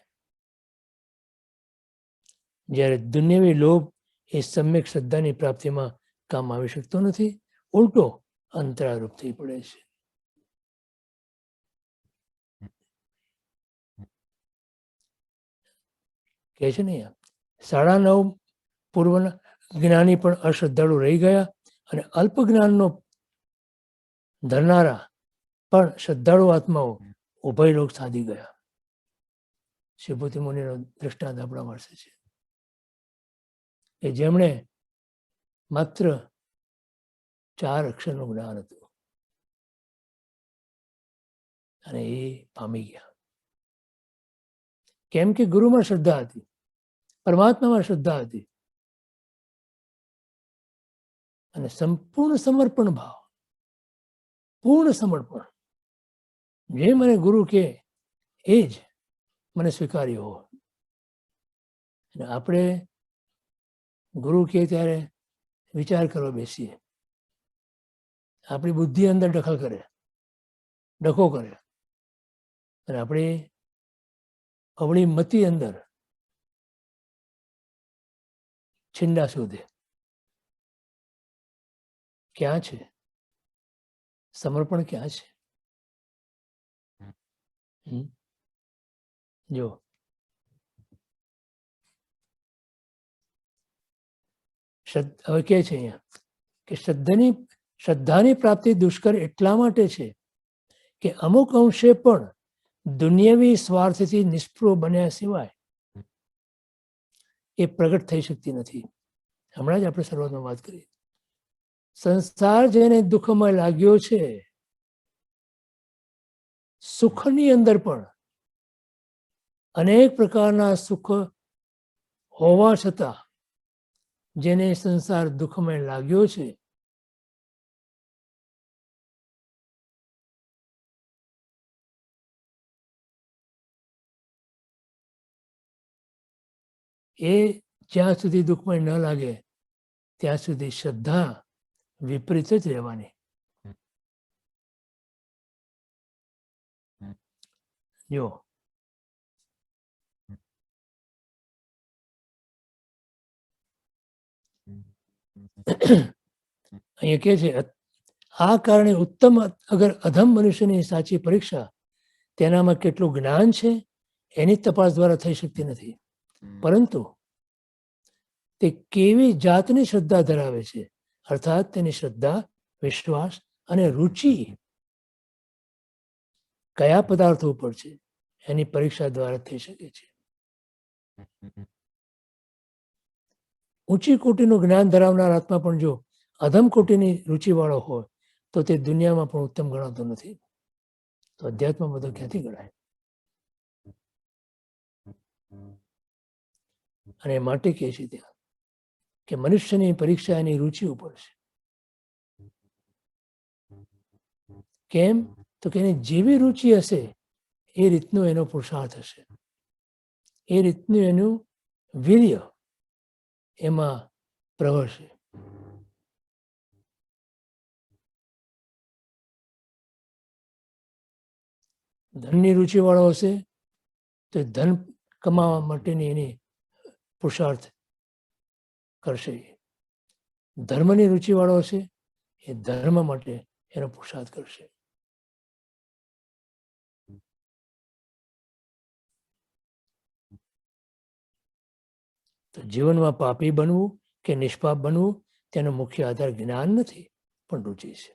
જ્યારે દુન્યવી લોભ એ સમ્યક શ્રદ્ધાની પ્રાપ્તિમાં કામ આવી શકતો નથી, ઉલટો અંતરાયરૂપ થઈ પડે છે. કહે છે ને અહીંયા 9:30 પૂર્વના જ્ઞાની પણ અશ્રદ્ધાળુ રહી ગયા અને અલ્પ જ્ઞાનનો ધરનારા પણ શ્રદ્ધાળુ આત્માઓ ઉભય લોક સાધી ગયા. શિવભૂતિ મુનિનો દ્રષ્ટાંત આપણા મળશે છે કે જેમણે માત્ર 4 અક્ષરનું જ્ઞાન હતું અને એ પામી ગયા. કેમ કે ગુરુમાં શ્રદ્ધા હતી, પરમાત્મામાં શ્રદ્ધા હતી અને સંપૂર્ણ સમર્પણ ભાવ, પૂર્ણ સમર્પણ. જે મને ગુરુ કે એ જ મને સ્વીકાર્ય હો. અને આપણે ગુરુ કે ત્યારે વિચાર કરવા બેસીએ, આપણી બુદ્ધિ અંદર દખલ કરે, ડખો કરે અને આપણી અવળી મતિ અંદર છિંડા શોધે. ક્યાં છે સમર્પણ? ક્યાં છે? જો હવે કે છે અહીંયા કે શ્રદ્ધાની પ્રાપ્તિ દુષ્કર એટલા માટે છે કે અમુક અંશે પણ દુનિયાવી સ્વાર્થથી નિષ્પૃહ બન્યા સિવાય એ પ્રગટ થઈ શકતી નથી. હમણાં જ આપણે શરૂઆતમાં વાત કરી, સંસાર જેને દુઃખમાં લાગ્યો છે, સુખની અંદર પણ અનેક પ્રકારના સુખ હોવા છતાં જેને સંસાર દુઃખમય લાગ્યો છે, એ જ્યાં સુધી દુઃખમય ન લાગે ત્યાં સુધી શ્રદ્ધા વિપરીત જ રહેવાની. જો અહીંયા કે છે, આ કારણે ઉત્તમ અગર અધમ મનુષ્યની સાચી પરીક્ષા તેનામાં કેટલું જ્ઞાન છે એની તપાસ દ્વારા થઈ શકતી નથી, પરંતુ તે કેવી જાતની શ્રદ્ધા ધરાવે છે, અર્થાત તેની શ્રદ્ધા, વિશ્વાસ અને રુચિ કયા પદાર્થો ઉપર છે એની પરીક્ષા દ્વારા થઈ શકે છે. ઊંચી કોટીનું જ્ઞાન ધરાવનાર આત્મા પણ જો અધમ કોટીની રુચિવાળો હોય તો તે દુનિયામાં પણ ઉત્તમ ગણાતો નથી. તો અધ્યાત્મ બધો ક્યાંથી ગણાય? અને માટે કહે છે ત્યાં કે મનુષ્યની પરીક્ષા એની રુચિ ઉપર છે. કેમ? તો કે એની જેવી રુચિ હશે એ રીતનો એનો પુરુષાર્થ હશે, એ રીતનું એનું વીર્ય એમાં પ્રવર્શે. ધનની રુચિવાળો હશે તો ધન કમાવા માટેની એની પુરુષાર્થ કરશે. ધર્મની રુચિવાળો હશે એ ધર્મ માટે એનો પુરુષાર્થ કરશે. તો જીવનમાં પાપી બનવું કે નિષ્પાપ બનવું તેનો મુખ્ય આધાર જ્ઞાન નથી પણ રુચિ છે.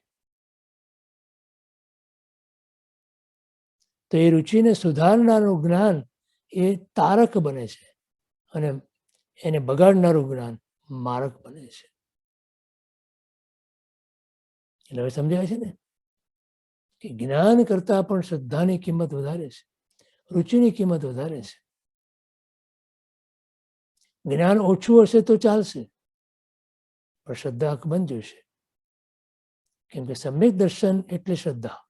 તો એ રુચિને સુધારનારું જ્ઞાન એ તારક બને છે અને એને બગાડનારું જ્ઞાન મારક બને છે. એટલે હવે સમજાય છે ને કે જ્ઞાન કરતા પણ શ્રદ્ધાની કિંમત વધારે છે, રુચિની કિંમત વધારે છે. જ્ઞાન ઓછું હશે તો ચાલશે પણ શ્રદ્ધા અકબંધ જોઈશે, કેમ કે સમ્યક દર્શન એટલે શ્રદ્ધા.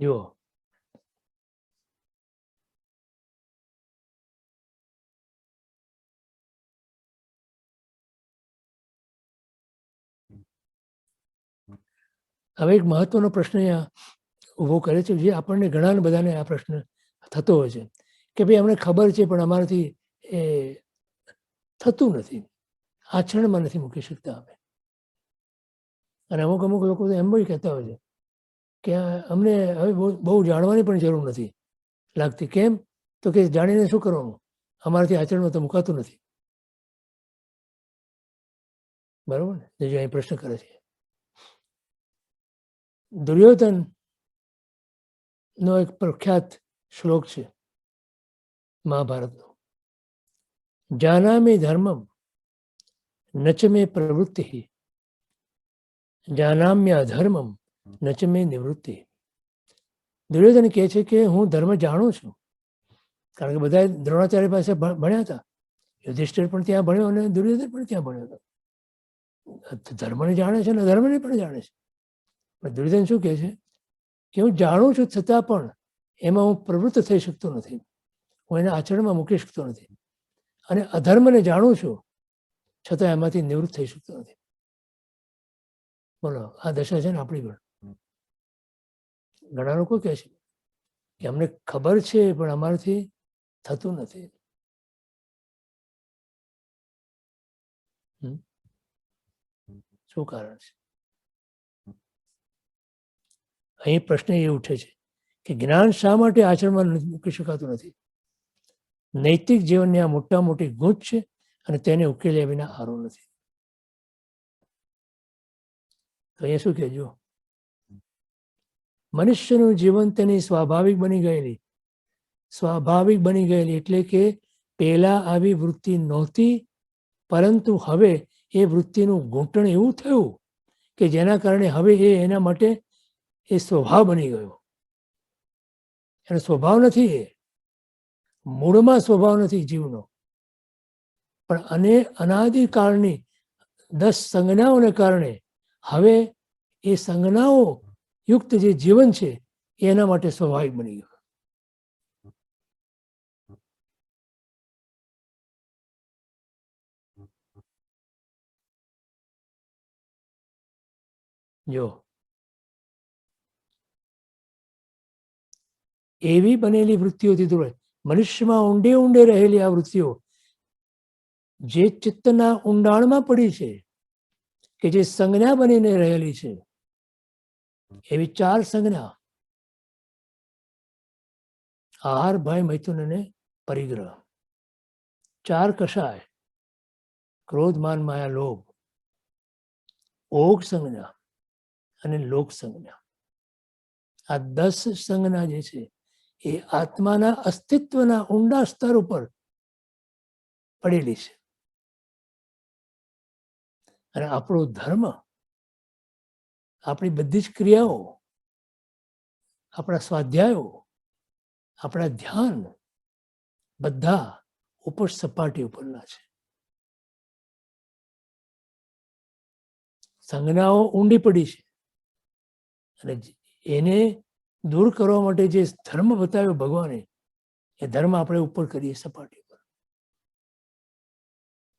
જુઓ, હવે એક મહત્વનો પ્રશ્ન અહીંયા ઊભો કરે છે, જે આપણને ઘણા બધાને આ પ્રશ્ન થતો હોય છે કે ભાઈ અમને ખબર છે પણ અમારાથી એ થતું નથી, આચરણમાં નથી મૂકી શકતા અમે. અને અમુક લોકો તો એમ બી કહેતા હોય છે કે અમને હવે બહુ જાણવાની પણ જરૂર નથી લાગતી. કેમ? તો કે જાણીને શું કરવાનું, અમારાથી આચરણમાં તો મુકાતું નથી. બરાબર ને? જે અહીં પ્રશ્ન કરે છે. દુર્યોધન નો એક પ્રખ્યાત શ્લોક છે મહાભારતનો, જાનામિ ધર્મમ નચ મે પ્રવૃત્તિ, જાનામ્ય અધર્મમ નચ મે નિવૃત્તિ. દુર્યોધન કહે છે કે હું ધર્મ જાણું છું, કારણ કે બધા દ્રોણાચાર્ય પાસે ભણ્યા હતા. યુધિષ્ઠિર પણ ત્યાં ભણ્યો અને દુર્યોધન પણ ત્યાં ભણ્યો હતો. ધર્મને જાણે છે અને અધર્મને પણ જાણે છે. પણ દુર્યોધન શું કહે છે કે હું જાણું છું છતાં પણ એમાં હું પ્રવૃત્ત થઈ શકતો નથી, હું એને આચરણમાં મૂકી શકતો નથી. અને અધર્મને જાણું છું છતાં એમાંથી નિવૃત્ત થઈ શકતો નથી. બોલો, આ દશા છે ને આપણી પણ. ઘણા લોકો કહે છે કે અમને ખબર છે પણ અમારાથી થતું નથી. શું કારણ છે? અહીં પ્રશ્ન એ ઉઠે છે કે જ્ઞાન શા માટે આચરણમાં મૂકી શકાતું નથી? નૈતિક જીવનની આ મોટા મોટી ગૂંચ છે અને તેને ઉકેલ્યા વિના આરો નથી. તો અહીંયા શું કહેજો, મનુષ્યનું જીવન તેની સ્વાભાવિક બની ગયેલી એટલે કે પહેલા આવી વૃત્તિ નહોતી, પરંતુ હવે એ વૃત્તિનું ઘૂંટણ એવું થયું કે જેના કારણે હવે એના માટે એ સ્વભાવ બની ગયો. એનો સ્વભાવ નથી, એ મૂળમાં સ્વભાવ નથી જીવનો, પણ અનાદિકાળની 10 સંજ્ઞાઓને કારણે હવે એ સંજ્ઞાઓ યુક્ત જે જીવન છે એના માટે સ્વાભાવિક બની ગયું. જો એવી બનેલી વૃત્તિઓથી દૂર, મનુષ્યમાં ઊંડે ઊંડે રહેલી આ વૃત્તિઓ જે ચિત્તના ઊંડાણમાં પડી છે, કે જે સંજ્ઞા બનીને રહેલી છે, એવી 4 સંજ્ઞા: આહાર, ભય, મૈથુન અને પરિગ્રહ. 4 કષાય: ક્રોધ, માન, માયા, લોભ, ઓગ સંજ્ઞા અને લોક સંજ્ઞા. આ 10 સંજ્ઞા જે છે એ આત્માના અસ્તિત્વના ઊંડા સ્તર ઉપર પડેલી છે. અને આપણો ધર્મ, આપણી બધી જ ક્રિયાઓ, આપણા સ્વાધ્યાયો, આપણા ધ્યાન બધા ઉપર સપાટી ઉપરના છે. સંજ્ઞાઓ ઊંડી પડી છે અને એને દૂર કરવા માટે જે ધર્મ બતાવ્યો ભગવાને, એ ધર્મ આપણે ઉપર કરીએ સપાટી પર.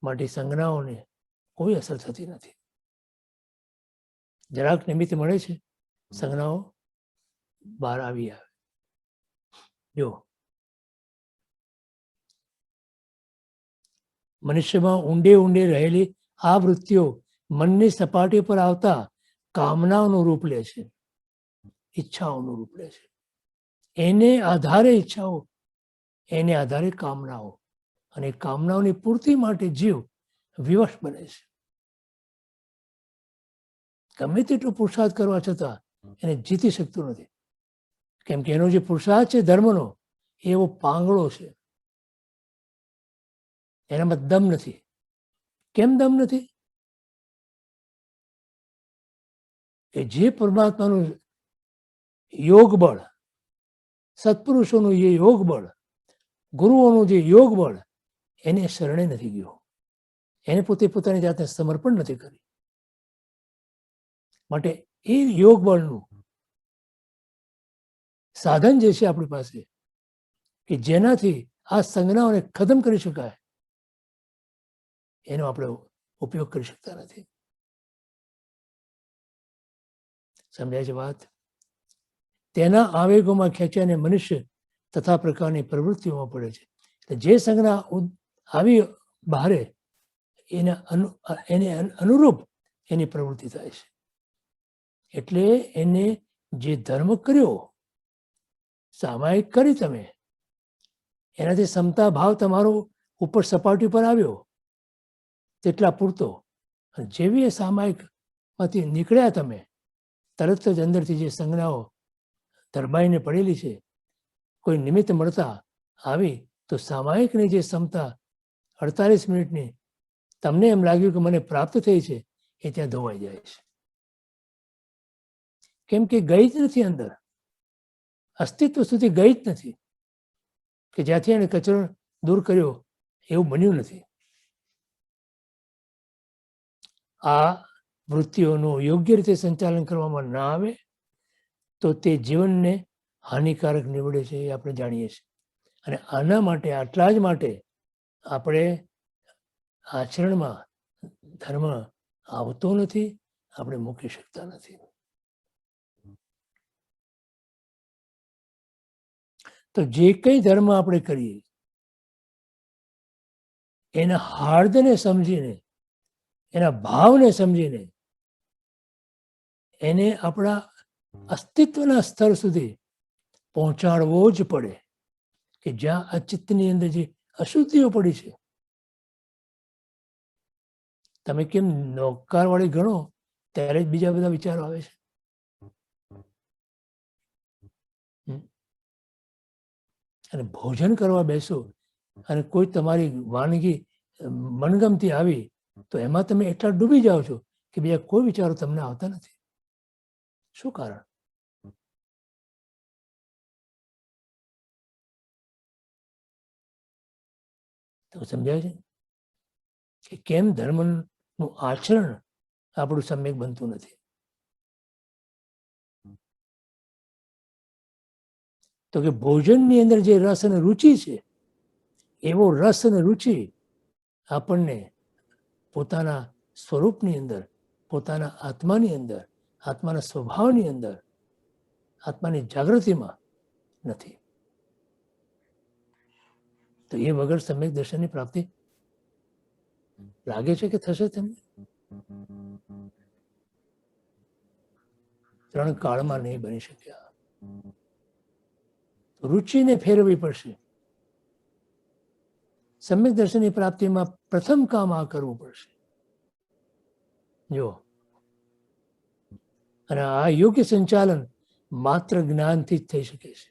માટે સંજ્ઞાઓને કોઈ અસર થતી નથી. જરાક નિમિત્ત મળે છે, સંજ્ઞાઓ બહાર આવી આવે. જો મનુષ્યમાં ઊંડે ઊંડે રહેલી આ વૃત્તિઓ મનની સપાટી પર આવતા કામનાઓનું રૂપ લે છે, ઈચ્છાઓનું રૂપ લે છે. એને આધારે ઈચ્છાઓ, એને આધારે કામનાઓ, અને કામનાઓની પૂર્તિ માટે જીવ વિવશ બને છે. ગમે તેટલો પુરુષાર્થ કરવા છતાં એને જીતી શકતો નથી, કેમ કે એનો જે પુરુષાર્થ છે ધર્મનો, એવો પાંગળો છે, એનામાં દમ નથી. કેમ દમ નથી? કે જે પરમાત્માનું યોગ બળ, સત્પુરુષોનું જે યોગ બળ, ગુરુઓનું જે યોગ બળ, એને શરણે નથી ગયો. એને પોતે પોતાની જાતને સમર્પણ નથી કરી. માટે એ યોગ બળનું સાધન જે છે આપણી પાસે કે જેનાથી આ સંજ્ઞાઓને ખતમ કરી શકાય એનો આપણે ઉપયોગ કરી શકતા નથી. સમજાય છે વાત? તેના આવેગોમાં ખેંચાઈને મનુષ્ય તથા પ્રકારની પ્રવૃત્તિઓમાં પડે છે. એટલે જે સંજ્ઞા આવી બહારે એને અનુરૂપ એની પ્રવૃત્તિ થાય છે. એટલે એને જે ધર્મ કર્યો, સામાયિક કરી તમે, એનાથી ક્ષમતા ભાવ તમારો ઉપર સપાટી પર આવ્યો તેટલા પૂરતો. જેવી એ સામાયિકમાંથી નીકળ્યા તમે, તરત જ અંદરથી જે સંજ્ઞાઓ ધરબાઈને પડેલી છે, કોઈ નિમિત્ત મળતા આવી તો સામાયિકની જે ક્ષમતા 48 મિનિટની તમને એમ લાગ્યું કે મને પ્રાપ્ત થઈ છે, એ ત્યાં ધોવાઈ જાય છે. કેમ કે ગઈ જ નથી અંદર, અસ્તિત્વ સુધી ગઈ જ નથી, કે જ્યાંથી એને કચરો દૂર કર્યો એવું બન્યું નથી. આ વૃત્તિઓનું યોગ્ય રીતે સંચાલન કરવામાં ના આવે તો તે જીવનને હાનિકારક નીવડે છે, એ આપણે જાણીએ છીએ. અને આના માટે, આટલા જ માટે આપણે આચરણમાં ધર્મ આવતો નથી, આપણે મૂકી શકતા નથી. તો જે કંઈ ધર્મ આપણે કરીએ એના હાર્દને સમજીને, એના ભાવને સમજીને એને આપણા અસ્તિત્વના સ્તર સુધી પહોંચાડવો જ પડે, કે જ્યાં આ ચિત્તની અંદર જે અશુદ્ધિઓ પડી છે, તમે કેમ નોકારવાળી ગણો ત્યારે જ બીજા બધા વિચારો આવે છે. અને ભોજન કરવા બેસો અને કોઈ તમારી વાનગી મનગમતી આવી તો એમાં તમે એટલા ડૂબી જાઓ છો કે બીજા કોઈ વિચારો તમને આવતા નથી. શું કારણ? તો સમજાય છે કે કેમ ધર્મનું આચરણ આપણું સમ્યક બનતું નથી. તો કે ભોજનની અંદર જે રસ અને રુચિ છે, એવો રસ અને રુચિ આપણને પોતાના સ્વરૂપની અંદર, પોતાના આત્માની અંદર, આત્માના સ્વભાવની અંદર, આત્માની જાગૃતિમાં નથી. તો એ વગર સમ્યક દર્શનની પ્રાપ્તિ લાગે છે કે થશે તમને? 3 કાળમાં નહીં બની શક્યા. રુચિને ફેરવવી પડશે. સમ્યક દર્શનની પ્રાપ્તિમાં પ્રથમ કામ આ કરવું પડશે. જો, અને આ યોગ્ય સંચાલન માત્ર જ્ઞાનથી જ થઈ શકે છે.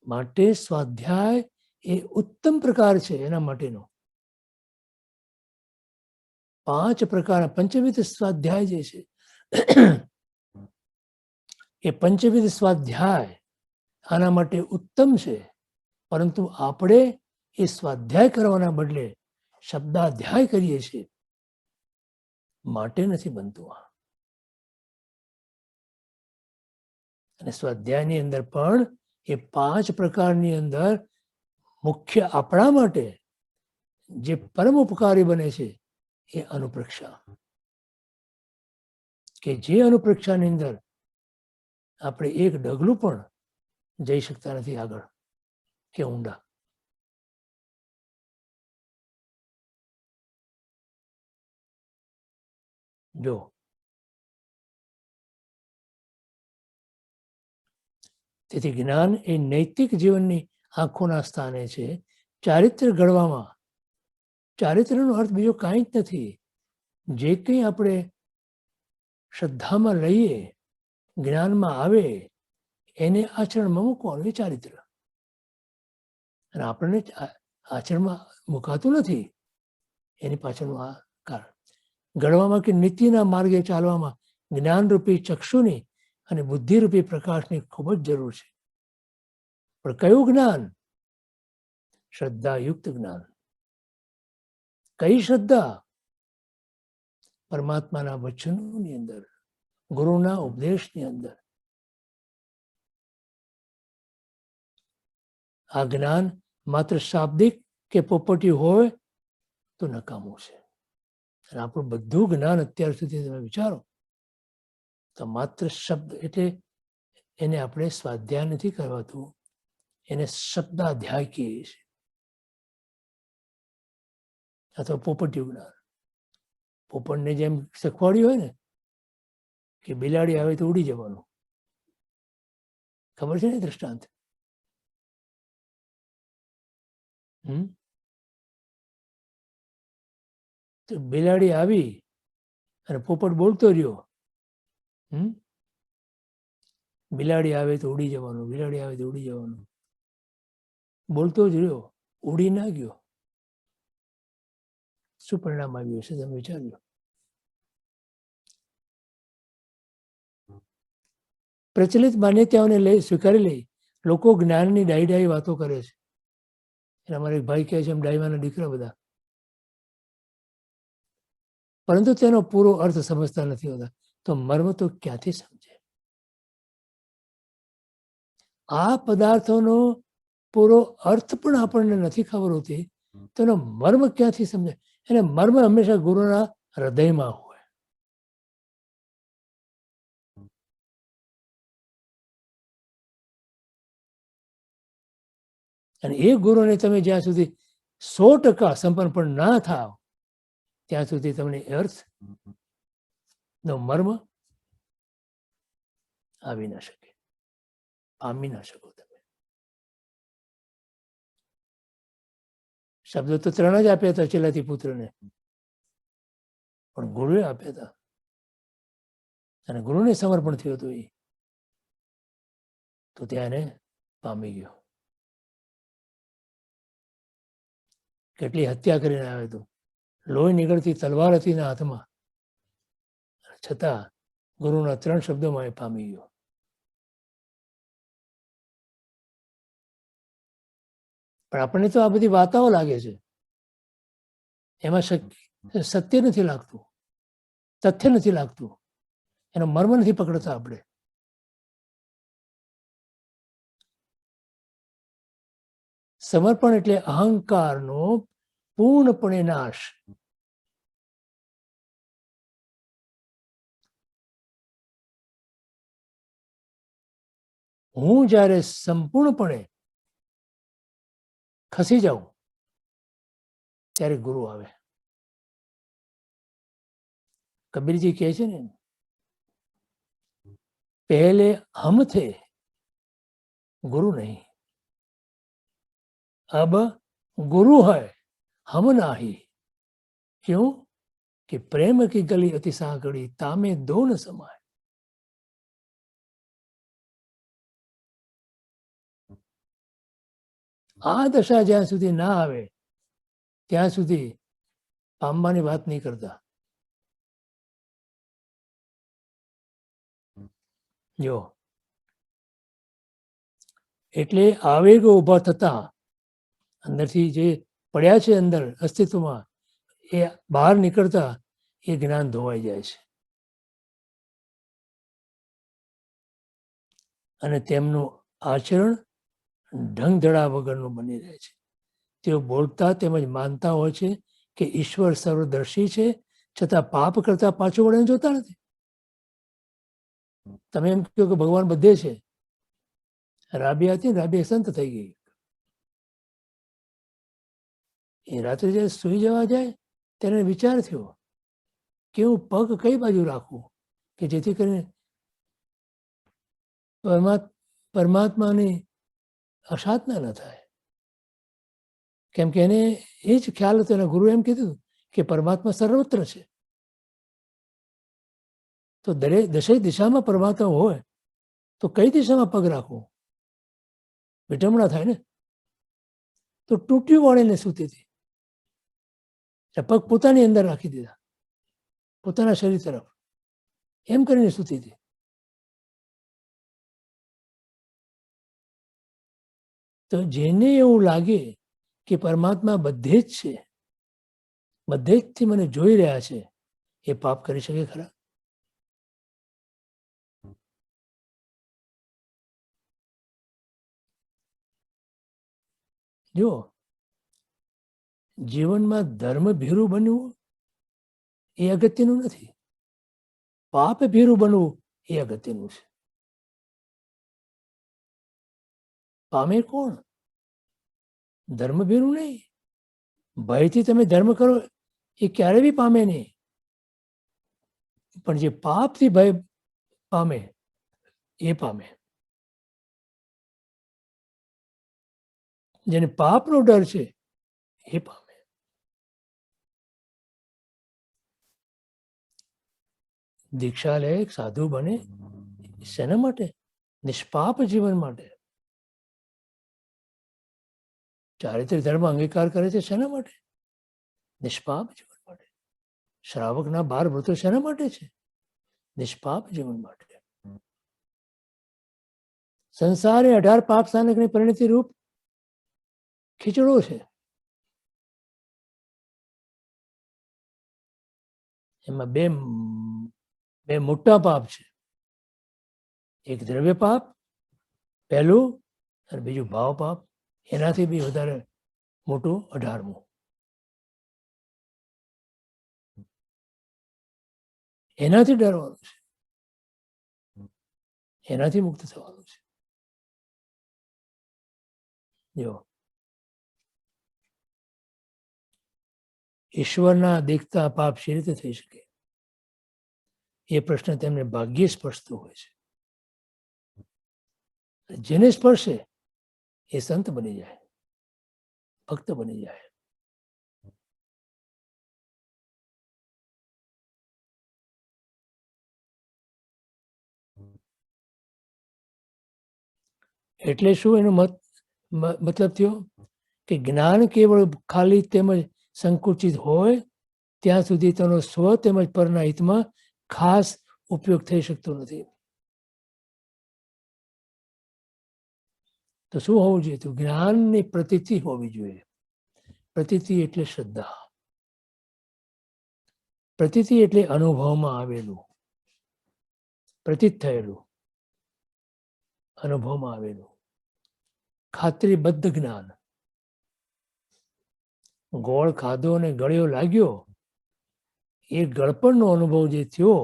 માટે સ્વાધ્યાય એ ઉત્તમ પ્રકાર છે એના માટેનો. 5 પ્રકારના પંચવિધ સ્વાધ્યાય જે છે, એ પંચવિધ સ્વાધ્યાય આના માટે ઉત્તમ છે. પરંતુ આપણે એ સ્વાધ્યાય કરવાના બદલે શબ્દાધ્યાય કરીએ છીએ, માટે નથી બનતું. અને સ્વાધ્યાયની અંદર પણ એ 5 પ્રકારની અંદર મુખ્ય આપણા માટે જે પરમ ઉપકારી બને છે એ અનુપ્રક્ષા, કે જે અનુપ્રક્ષાની અંદર આપણે એક ડગલું પણ જઈ શકતા નથી આગળ કે ઊંડા. જો, તેથી જ્ઞાન એ નૈતિક જીવનની આંખોના સ્થાને છે. ચારિત્ર્ય ઘડવામાં, ચારિત્ર્યનો અર્થ બીજો કાંઈ જ નથી. જે કંઈ આપણે શ્રદ્ધામાં લઈએ, જ્ઞાનમાં આવે, એને આચરણમાં મૂકવાનું એ ચારિત્ર્ય. અને આપણને આચરણમાં મુકાતું નથી, એની પાછળનું આ કારણ. ઘડવામાં કે નીતિના માર્ગે ચાલવામાં જ્ઞાનરૂપી ચક્ષુની અને બુદ્ધિરૂપી પ્રકાશની ખૂબ જ જરૂર છે. પણ કયું જ્ઞાન? શ્રદ્ધાયુક્ત જ્ઞાન. કઈ શ્રદ્ધા? પરમાત્માના વચનોની અંદર, ગુરુના ઉપદેશની અંદર. આ જ્ઞાન માત્ર શાબ્દિક કે પોપટી હોય તો નકામું છે. અને આપણું બધું જ્ઞાન અત્યાર સુધી તમે વિચારો તો માત્ર શબ્દ, એટલે એને આપણે સ્વાધ્યાય નથી કરવાતું, એને શબ્દાધ્યાય કહીએ છીએ, અથવા પોપટિયું જ્ઞાન. પોપટને જેમ શીખવાડ્યું હોય ને કે બિલાડી આવે તો ઉડી જવાનું, ખબર છે ને દ્રષ્ટાંત? તો બિલાડી આવી અને પોપટ બોલતો રહ્યો, બિલાડી આવે તો ઉડી જવાનું, બિલાડી આવે તો ઉડી જવાનું, બોલતો જ રહ્યો, ઉડી ના ગયો. શું પરિણામ આવ્યું હશે તમે વિચાર્યું? પ્રચલિત માન્યતાઓને લઈ સ્વીકારી લઈ લોકો જ્ઞાનની ડાઈ ડાઈ વાતો કરે છે. એટલે અમારે એક ભાઈ કહે છે એમ ડાઈવાના દીકરા બધા, પરંતુ તેનો પૂરો અર્થ સમજતા નથી હોતા. તો મર્મ તો ક્યાંથી સમજે? આ પદાર્થોનો પૂરો અર્થ પણ આપણને નથી ખબર હોતી, તો એનો મર્મ ક્યાંથી સમજે? એને મર્મ હંમેશા ગુરુના હૃદયમાં હોય. અને એ ગુરુને તમે જ્યાં સુધી 100% સંપન્ન પણ ના થાવ ત્યાં સુધી તમને અર્થ નો મર્મ આવી ના શકે, પામી ના શકો તમે. શબ્દો તો 3 જ આપ્યા હતા ચેલાથી પુત્રને, પણ ગુરુએ આપ્યા હતા અને ગુરુને સમર્પણ થયું હતું એ, તો ત્યાં એને પામી ગયો. કેટલી હત્યા કરીને આવ્યો હતો, લોહી નીકળતી તલવાર હતી એના હાથમાં, છતાં ગુરુના 3 શબ્દોમાં એ પામી ગયો. પણ આપણને તો આ બધી વાર્તાઓ લાગે છે, એમાં સત્ય નથી લાગતું, તથ્ય નથી લાગતું, એનો મર્મ નથી પકડતા આપણે. સમર્પણ એટલે અહંકારનો પૂર્ણપણે નાશ. હું જ્યારે સંપૂર્ણપણે ખસી જાઉં ત્યારે ગુરુ આવે. કબીરજી કહે છે ને, પહેલે હમ થે गुरु नहीं, अब गुरु है हम नाही. क्यों कि प्रेम की गली अति सागड़ी तामे दो न समाय. આ દશા જ્યાં સુધી ના આવે ત્યાં સુધી પામવાની વાત નહીં કરતા. જો એટલે આવેગો ઉભા થતા અંદરથી જે પડ્યા છે અંદર અસ્તિત્વમાં, એ બહાર નીકળતા એ જ્ઞાન ધોવાઈ જાય છે અને તેમનું આચરણ ઢંગધડા વગરનું બની રહે છે. તેઓ બોલતા તેમજ માનતા હોય છે કે ઈશ્વર સર્વદર્શી છે, છતાં પાપ કરતા પાછું વળીને જોતા નથી. તમે એમ કહો કે ભગવાન બધે છે. રાબિયા હતી ને, રાબિયા સંત થઈ ગઈ. એ રાત્રે જ્યારે સુઈ જવા જાય ત્યારે વિચાર થયો કે હું પગ કઈ બાજુ રાખું કે જેથી કરીને પરમાત્માની અસાધના ન થાય. કેમ કે એને એ જ ખ્યાલ હતો, એના ગુરુ એમ કીધું કે પરમાત્મા સર્વત્ર છે. તો દરેક દિશામાં પરમાત્મા હોય તો કઈ દિશામાં પગ રાખવું? વિટમણા થાય ને. તો તૂટ્યું વાળીને સૂતી હતી, પગ પોતાની અંદર રાખી દીધા, પોતાના શરીર તરફ એમ કરીને સૂતી હતી. તો જેને એવું લાગે કે પરમાત્મા બધે જ છે, બધે જ થી મને જોઈ રહ્યા છે, એ પાપ કરી શકે ખરા? જો જીવનમાં ધર્મ ભીરું બનવું એ અગત્યનું નથી, પાપ ભીરું બનવું એ અગત્યનું છે. પામે કોણ? ધર્મ ભીરું નહીં. ભયથી તમે ધર્મ કરો એ ક્યારે બી પામે નહીં, પણ જે પાપથી ભય પામે એ પામે. જેને પાપનો ડર છે એ પામે. દીક્ષા લે, સાધુ બને શેના માટે? નિષ્પાપ જીવન માટે. ચારિત્ર્ય ધર્મ અંગીકાર કરે છે શેના માટે? નિષ્પાપ જીવન માટે. શ્રાવકના 12 વ્રતો શેના માટે છે? નિષ્પાપ જીવન માટે. સંસાર એ 18 પાપ સ્થાનકની પરિણતિ રૂપ ખીચડો છે. એમાં બે મોટા પાપ છે. એક દ્રવ્ય પાપ પહેલું, અને બીજું ભાવ પાપ, એનાથી બી વધારે મોટું 18મું. એનાથી ડરવાનું છે, એનાથી મુક્ત થવાનું છે. જો ઈશ્વરના દેખતા પાપ શી રીતે થઈ શકે? એ પ્રશ્ન તેમને ભાગ્યે સ્પર્શતો હોય છે. જેને સ્પર્શે એ સંત બની જાય, ભક્ત બની જાય. એટલે શું એનો મતલબ થયો કે જ્ઞાન કેવળ ખાલી તેમજ સંકુચિત હોય ત્યાં સુધી તેનો સ્વ તેમજ પરના હિતમાં ખાસ ઉપયોગ થઈ શકતો નથી. તો શું હોવું જોઈએ? તો જ્ઞાનની પ્રતીતિ હોવી જોઈએ. પ્રતીતિ એટલે શ્રદ્ધા. પ્રતીતિ એટલે અનુભવમાં આવેલું, પ્રતીત થયેલું, અનુભવમાં આવેલું ખાતરીબદ્ધ જ્ઞાન. ગોળ ખાધો અને ગળ્યો લાગ્યો, એ ગળપણનો અનુભવ જે થયો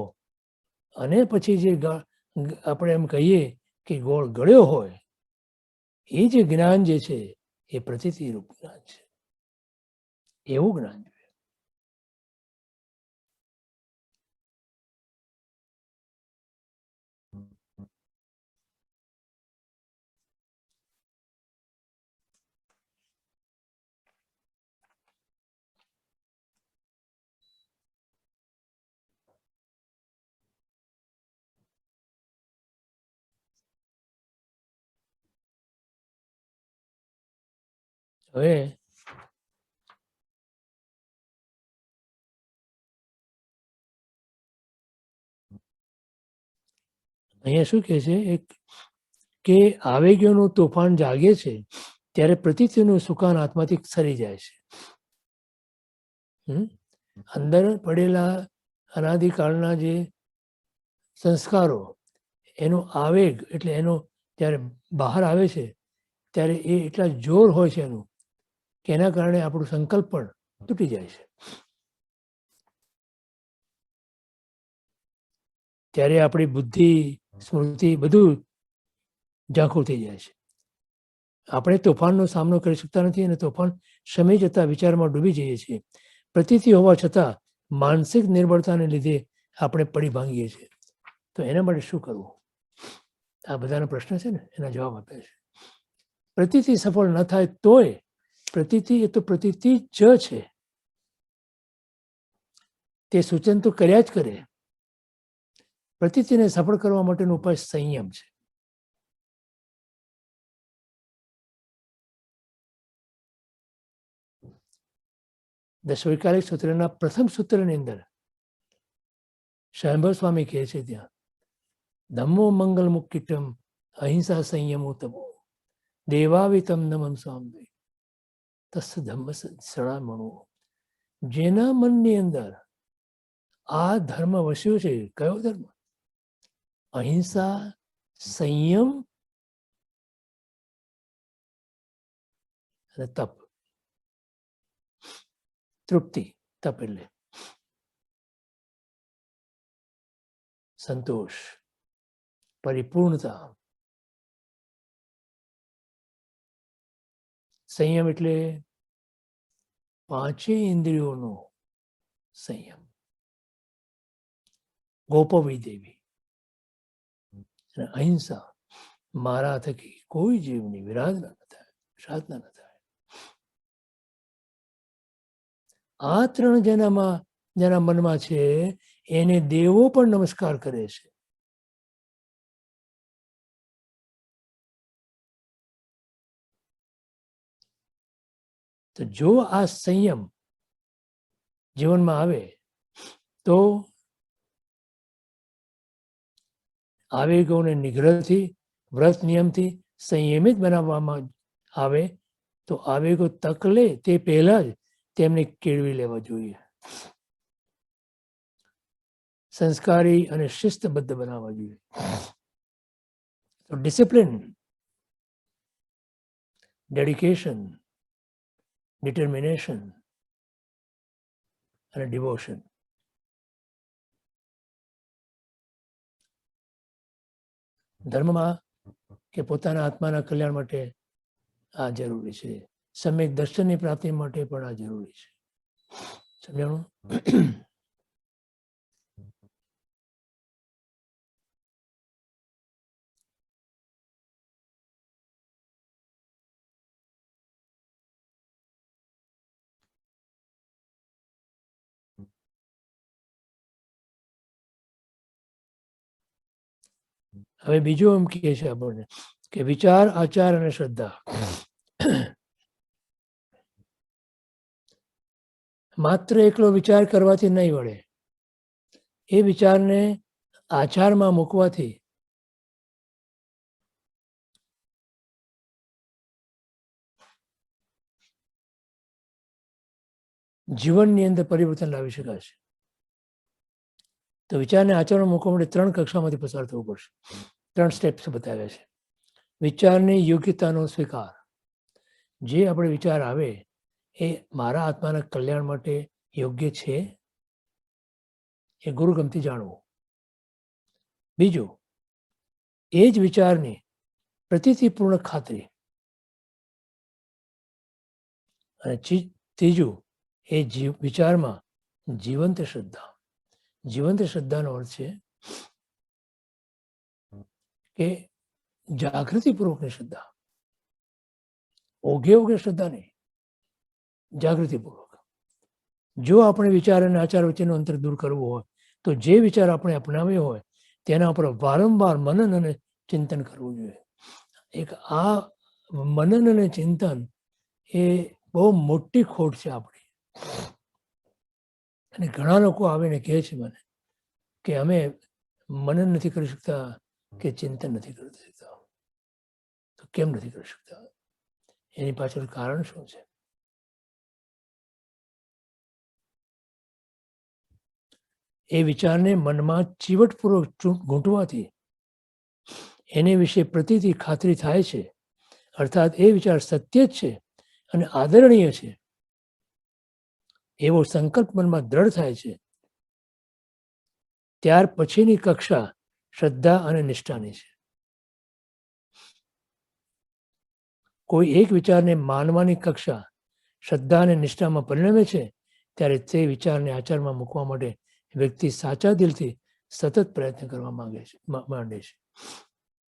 અને પછી જે આપણે એમ કહીએ કે ગોળ ગળ્યો હોય, એ જે જ્ઞાન જે છે એ પ્રતીતિ રૂપ જ્ઞાન છે. એવું જ્ઞાન જોઈએ. હવે અહીંયા શું કહે છે કે આવેગોનું તોફાન જાગે છે ત્યારે પ્રતીતિનું સુકાન આત્માથી સરી જાય છે. અંદર પડેલા અનાદિકાળના જે સંસ્કારો, એનો આવેગ એટલે એનો જ્યારે બહાર આવે છે ત્યારે એ એટલા જોર હોય છે એનું કે એના કારણે આપણું સંકલ્પ પણ તૂટી જાય છે. ત્યારે આપણી બુદ્ધિ, સ્મૃતિ બધું ઝાંખું થઈ જાય છે. આપણે તોફાનનો સામનો કરી શકતા નથી અને તોફાન શમી જતા વિચારમાં ડૂબી જઈએ છીએ. પ્રતીતિ હોવા છતાં માનસિક નિર્બળતાને લીધે આપણે પડી ભાંગીએ છીએ. તો એના માટે શું કરવું? આ બધાના પ્રશ્ન છે ને, એના જવાબ આપે છે. પ્રતીતિ સફળ ન થાય તોય પ્રતીતિ એ તો પ્રતીતિ જ છે. તે સૂચન તો કર્યા જ કરે. પ્રતીતિને સફળ કરવા માટેનો ઉપાય સંયમ છે. દશવૈકાલિક સૂત્રના પ્રથમ સૂત્રની અંદર સ્વયંભર સ્વામી કહે છે ત્યાં ધમ્મો મંગલ મુક્તિટમ અહિંસા સંયમો તમો દેવાવિતમ નમમ સ્વામી તસ્ ધમ્મ સડામણો. જેના મનની અંદર આ ધર્મ વસ્યો છે. કયો ધર્મ? અહિંસા, સંયમ અને તપ. તૃપ્તિ, તપ એટલે સંતોષ, પરિપૂર્ણતા. સંયમ એટલે પાંચેય ઇન્દ્રિયોનો સંયમ. ગોપવી દેવી અને અહિંસા, મારા થકી કોઈ જીવની વિરાધના ન થાય, સાધના ન થાય. આ ત્રણ જેના મનમાં છે એને દેવો પણ નમસ્કાર કરે છે. તો જો આ સંયમ જીવનમાં આવે તો આવેગોને નિગ્રહથી, વ્રત નિયમથી સંયમિત બનાવવામાં આવે તો આવેગો તક લે તે પહેલા જ તેમને કેળવી લેવા જોઈએ. સંસ્કારી અને શિસ્તબદ્ધ બનાવવા જોઈએ. તો ડિસિપ્લિન, ડેડિકેશન, ડિટર્મિનેશન અને ડિવોશન. ધર્મમાં કે પોતાના આત્માના કલ્યાણ માટે આ જરૂરી છે. સમ્યક દર્શનની પ્રાપ્તિ માટે પણ આ જરૂરી છે. સમજાણું? હવે બીજું એમ કહે છે આપણને કે વિચાર, આચાર અને શ્રદ્ધા માત્ર એકલો વિચાર કરવાથી નહીં વળે. એ વિચારને આચારમાં મૂકવાથી જીવનની અંદર પરિવર્તન લાવી શકાશે. તો વિચારને આચરણમાં મૂકવા માટે 3 કક્ષામાંથી પસાર થવું પડશે. 3 સ્ટેપ્સ બતાવ્યા છે. વિચારની યોગ્યતાનો સ્વીકાર. જે આપણે વિચાર આવે એ મારા આત્માના કલ્યાણ માટે યોગ્ય છે એ ગુરુગમથી જાણવું. બીજું, એ જ વિચારની પ્રતીતિપૂર્ણ ખાતરી. અને ત્રીજું, એ વિચારમાં જીવંત શ્રદ્ધા. જીવંત શ્રદ્ધાનો અર્થ છે કે જાગૃતિપૂર્વકની શ્રદ્ધા. ઓઘે ઓઘે શ્રદ્ધા નહીં, જાગૃતિપૂર્વક. જો આપણે વિચાર અને આચાર વચ્ચેનું અંતર દૂર કરવું હોય તો જે વિચાર આપણે અપનાવ્યો હોય તેના પર વારંવાર મનન અને ચિંતન કરવું જોઈએ. એક આ મનન અને ચિંતન એ બહુ મોટી ખોટ છે આપણી. અને ઘણા લોકો આવીને કહે છે મને કે અમે મનન નથી કરી શકતા કે ચિંતન નથી કરી શકતા. તો કેમ નથી કરી શકતા? એની પાછળ કારણ શું છે? એ વિચારને મનમાં ચીવટપૂર્વક ગૂંટવાથી એને વિશે પ્રતીતિ ખાતરી થાય છે. અર્થાત એ વિચાર સત્ય જ છે અને આદરણીય છે એવો સંકલ્પ મનમાં દ્રઢ થાય છે. ત્યાર પછીની કક્ષા શ્રદ્ધા અને નિષ્ઠાની છે. કોઈ એક વિચારને માનવાની કક્ષા શ્રદ્ધા અને નિષ્ઠામાં પરિણમે છે ત્યારે તે વિચારને આચારમાં મૂકવા માટે વ્યક્તિ સાચા દિલથી સતત પ્રયત્ન કરવા માંડે છે.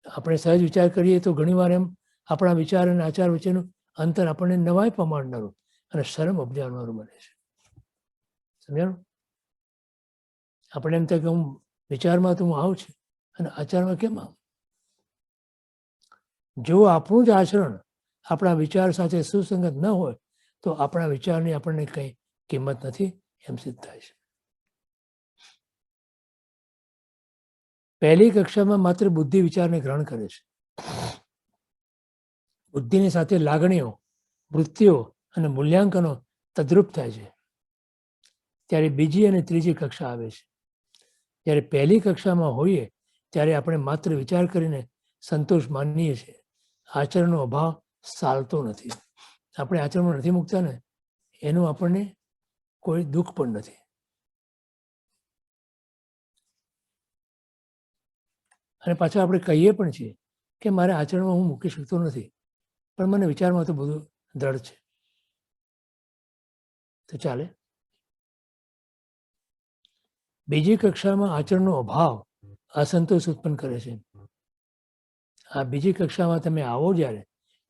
આપણે સહજ વિચાર કરીએ તો ઘણીવાર એમ આપણા વિચાર અને આચાર વચ્ચેનું અંતર આપણને નવાઈ પમાડનારું અને શરમ ઉપજાવનારું બને છે. સમજાણું? આપણે એમ થાય કે હું વિચારમાં તો હું આવું છું અને આચારમાં કેમ આવું? જો આપણું જ આચરણ આપણા વિચાર સાથે સુસંગત ન હોય તો આપણા વિચારની આપણને કંઈ કિંમત નથી એમ સિદ્ધ થાય છે. પહેલી કક્ષામાં માત્ર બુદ્ધિ વિચારને ગ્રહણ કરે છે. બુદ્ધિની સાથે લાગણીઓ, વૃત્તિઓ અને મૂલ્યાંકનો તદ્રુપ થાય છે. ત્યારે બીજી અને ત્રીજી કક્ષા આવે છે. જ્યારે પહેલી કક્ષામાં હોઈએ ત્યારે આપણે માત્ર વિચાર કરીને સંતોષ માનીએ છીએ. આચરણનો અભાવ સાલતો નથી. આપણે આચરણમાં નથી મૂકતા ને એનું આપણને કોઈ દુઃખ પણ નથી. અને પાછા આપણે કહીએ પણ છીએ કે મારે આચરણમાં હું મૂકી શકતો નથી, પણ મને વિચારમાં તો બધું દ્રઢ છે, તો ચાલે. બીજી કક્ષામાં આચરણનો અભાવ અસંતોષ ઉત્પન્ન કરે છે. આ બીજી કક્ષામાં તમે આવો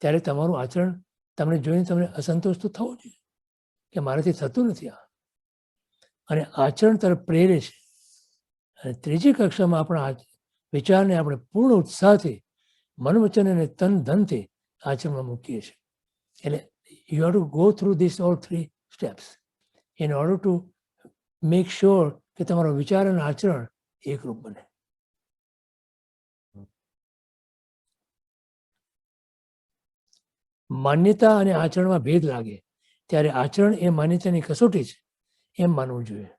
ત્યારે તમારું આચરણ તમને જોઈને તમને અસંતોષ તો થવો જોઈએ કે મારાથી થતું નથી આ, અને આચરણ તરફ પ્રેરે છે. અને ત્રીજી કક્ષામાં આપણા વિચારને આપણે પૂર્ણ ઉત્સાહથી મન વચન અને તન ધનથી આચરણમાં મૂકીએ છીએ. એટલે you have to go through this all 3 steps in order to make sure કે તમારો વિચાર અને આચરણ એકરૂપ બને. માન્યતા અને આચરણમાં ભેદ લાગે ત્યારે આચરણ એ માન્યતાની કસોટી છે એમ માનવું જોઈએ.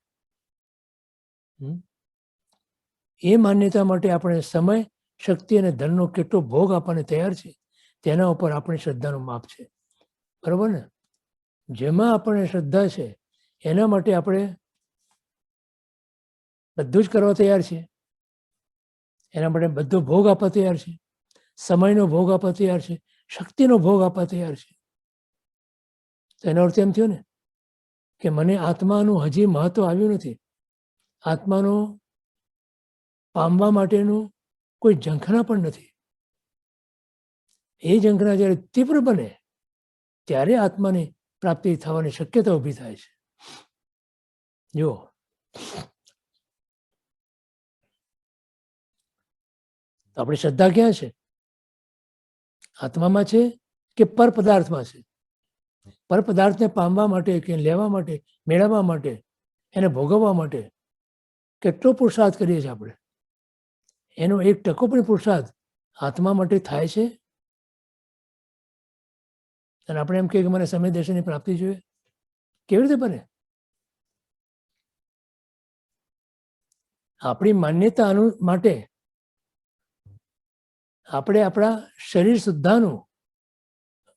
એ માન્યતા માટે આપણે સમય, શક્તિ અને ધનનો કેટલો ભોગ આપવાને તૈયાર છે તેના ઉપર આપણી શ્રદ્ધાનું માપ છે. બરોબર ને? જેમાં આપણને શ્રદ્ધા છે એના માટે આપણે બધું જ કરવા તૈયાર છે. એના માટે બધો ભોગ આપવા તૈયાર છે, સમયનો ભોગ આપવા તૈયાર છે, શક્તિનો ભોગ આપવા તૈયાર છે. તો એનો અર્થ એમ થયો ને કે મને આત્માનું હજી મહત્વ આવ્યું નથી. આત્માનો પામવા માટેનું કોઈ ઝંખના પણ નથી. એ ઝંખના જ્યારે તીવ્ર બને ત્યારે આત્માની પ્રાપ્તિ થવાની શક્યતા ઊભી થાય છે. જો આપણી શ્રદ્ધા ક્યાં છે? આત્મામાં છે કે પર પદાર્થમાં છે? પર પદાર્થને પામવા માટે કે લેવા માટે, મેળવવા માટે, એને ભોગવવા માટે કેટલો પુરુષાર્થ કરીએ છીએ આપણે? એનો 1% પણ પુરુષાર્થ આત્મા માટે થાય છે? અને આપણે એમ કહીએ કે મને સમય દર્શનની પ્રાપ્તિ જોઈએ, કેવી રીતે બને? આપણી માન્યતા માટે આપણે આપણા શરીર સુદ્ધાનું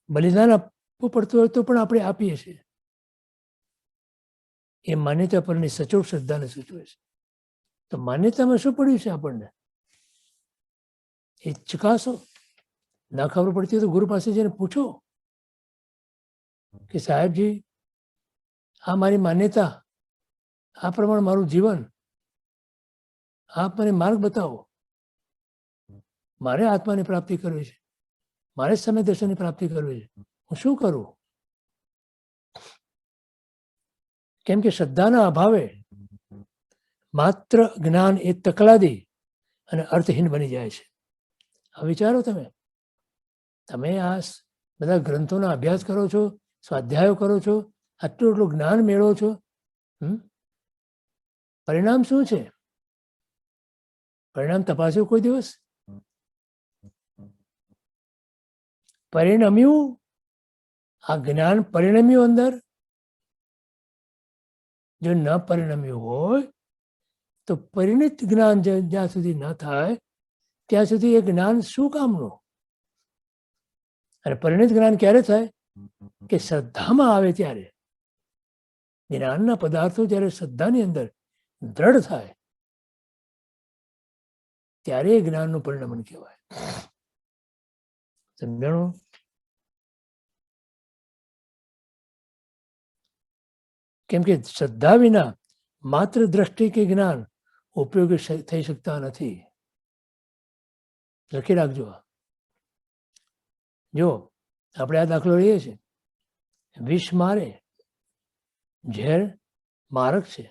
બલિદાન આપવું પડતું હોય તો પણ આપણે આપીએ છીએ. એ માન્યતા પરની સચોટ શ્રદ્ધાને સૂચવે છે. તો માન્યતામાં શું પડ્યું છે આપણને એ ચકાસો. ના ખબર પડતી હોય તો ગુરુ પાસે જઈને પૂછો કે સાહેબજી, આ મારી માન્યતા, આ પ્રમાણે મારું જીવન, આપ મને માર્ગ બતાવો. મારે આત્માની પ્રાપ્તિ કરવી છે, મારે સમય દર્શનની પ્રાપ્તિ કરવી છે, હું શું કરું? કેમ કે શ્રદ્ધાના અભાવે માત્ર જ્ઞાન એ તકલાદી અને અર્થહીન બની જાય છે. આ વિચારો તમે આ બધા ગ્રંથોના અભ્યાસ કરો છો, સ્વાધ્યાયો કરો છો, આટલું એટલું જ્ઞાન મેળવો છો, પરિણામ શું છે? પરિણામ તપાસ્યું કોઈ દિવસ? પરિણમ્યું? આ જ્ઞાન પરિણમ્યું અંદર? જો ન પરિણમ્યું હોય તો પરિણિત જ્ઞાન જ્યાં સુધી ન થાય ત્યાં સુધી એ જ્ઞાન શું કામનું? અને પરિણિત જ્ઞાન ક્યારે થાય? કે શ્રદ્ધામાં આવે ત્યારે. જ્ઞાનના પદાર્થો જ્યારે શ્રદ્ધાની અંદર દ્રઢ થાય ત્યારે એ જ્ઞાનનું પરિણમન કહેવાય. સમજાણું? કેમ કે શ્રદ્ધા વિના માત્ર દ્રષ્ટિ કે જ્ઞાન ઉપયોગી થઈ શકતા નથી. લખી રાખજો. જો આપણે આ દાખલો લઈએ છીએ, વિષ મારે, ઝેર મારક છે,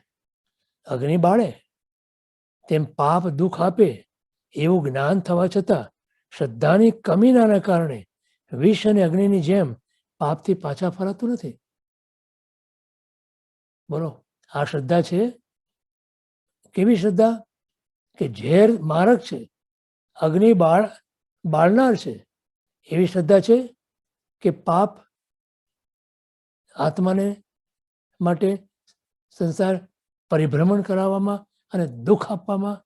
અગ્નિ બાળે, તેમ પાપ દુઃખ આપે એવું જ્ઞાન થવા છતાં શ્રદ્ધાની કમીના કારણે વિષ અને અગ્નિની જેમ પાપથી પાછા ફરાતું નથી. બોલો, આ શ્રદ્ધા છે? કેવી શ્રદ્ધા? કે ઝેર મારક છે, અગ્નિ બાળનાર છે, એવી શ્રદ્ધા છે કે પાપ આત્માને માટે સંસાર પરિભ્રમણ કરાવવામાં અને દુઃખ આપવામાં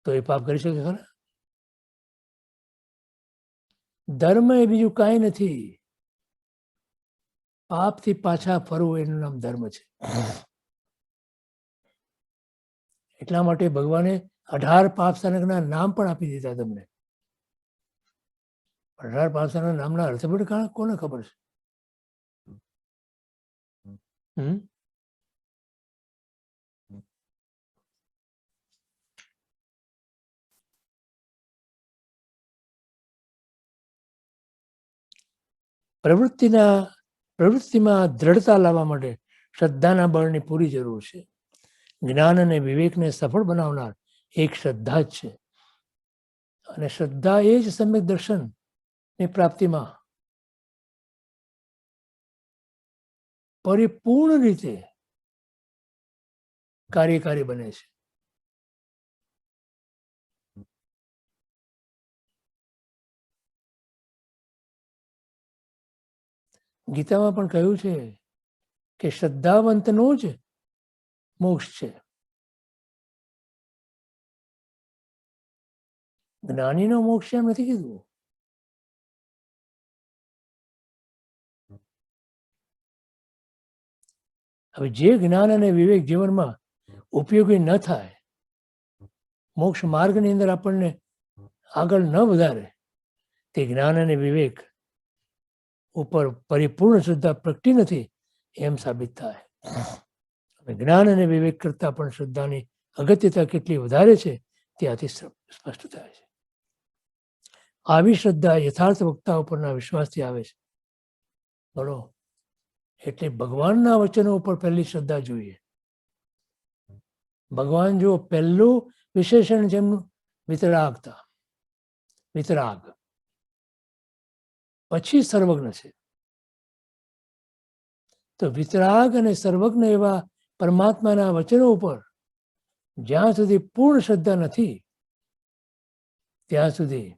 તો એ પાપ કરી શકે ખરા? ધર્મ એ બીજું કાંઈ નથી. પાપથી પાછા ફરવું એનું નામ ધર્મ છે. એટલા માટે ભગવાને 18 પાપસાનકના નામ પણ આપી દીધા તમને. 18 પાપસાનક નામના અર્થ પણ કોને ખબર છે? હમ? પ્રવૃત્તિમાં દ્રઢતા લાવવા માટે શ્રદ્ધાના બળની પૂરી જરૂર છે. જ્ઞાન અને વિવેકને સફળ બનાવનાર એક શ્રદ્ધા જ છે. અને શ્રદ્ધા એ જ સમ્યક દર્શનની પ્રાપ્તિમાં પરિપૂર્ણ રીતે કાર્યકારી બને છે. ગીતામાં પણ કહ્યું છે કે શ્રદ્ધાવંતનો જ મોક્ષ છે. જ્ઞાનીનો મોક્ષ એમ નથી કીધું. હવે જે જ્ઞાન અને વિવેક જીવનમાં ઉપયોગી ન થાય, મોક્ષ માર્ગની અંદર આપણને આગળ ન વધારે, તે જ્ઞાન અને વિવેક ઉપર પરિપૂર્ણ શ્રદ્ધા પ્રગટી નથી એમ સાબિત થાય. જ્ઞાન અને વિવેક કરતાં પણ શ્રદ્ધાની અગત્યતા કેટલી વધારે છે તે આથી સ્પષ્ટ થાય છે. આવી શ્રદ્ધા યથાર્થ વક્તા ઉપરના વિશ્વાસથી આવે છે. બોલો, એટલે ભગવાનના વચનો ઉપર પહેલી શ્રદ્ધા જોઈએ. ભગવાન જો પહેલું વિશેષણ જેમનું વિતરાગતા, વિતરાગ, પછી સર્વજ્ઞ છે. તો વિતરાગ અને સર્વજ્ઞ એવા પરમાત્માના વચનો ઉપર જ્યાં સુધી પૂર્ણ શ્રદ્ધા નથી ત્યાં સુધી,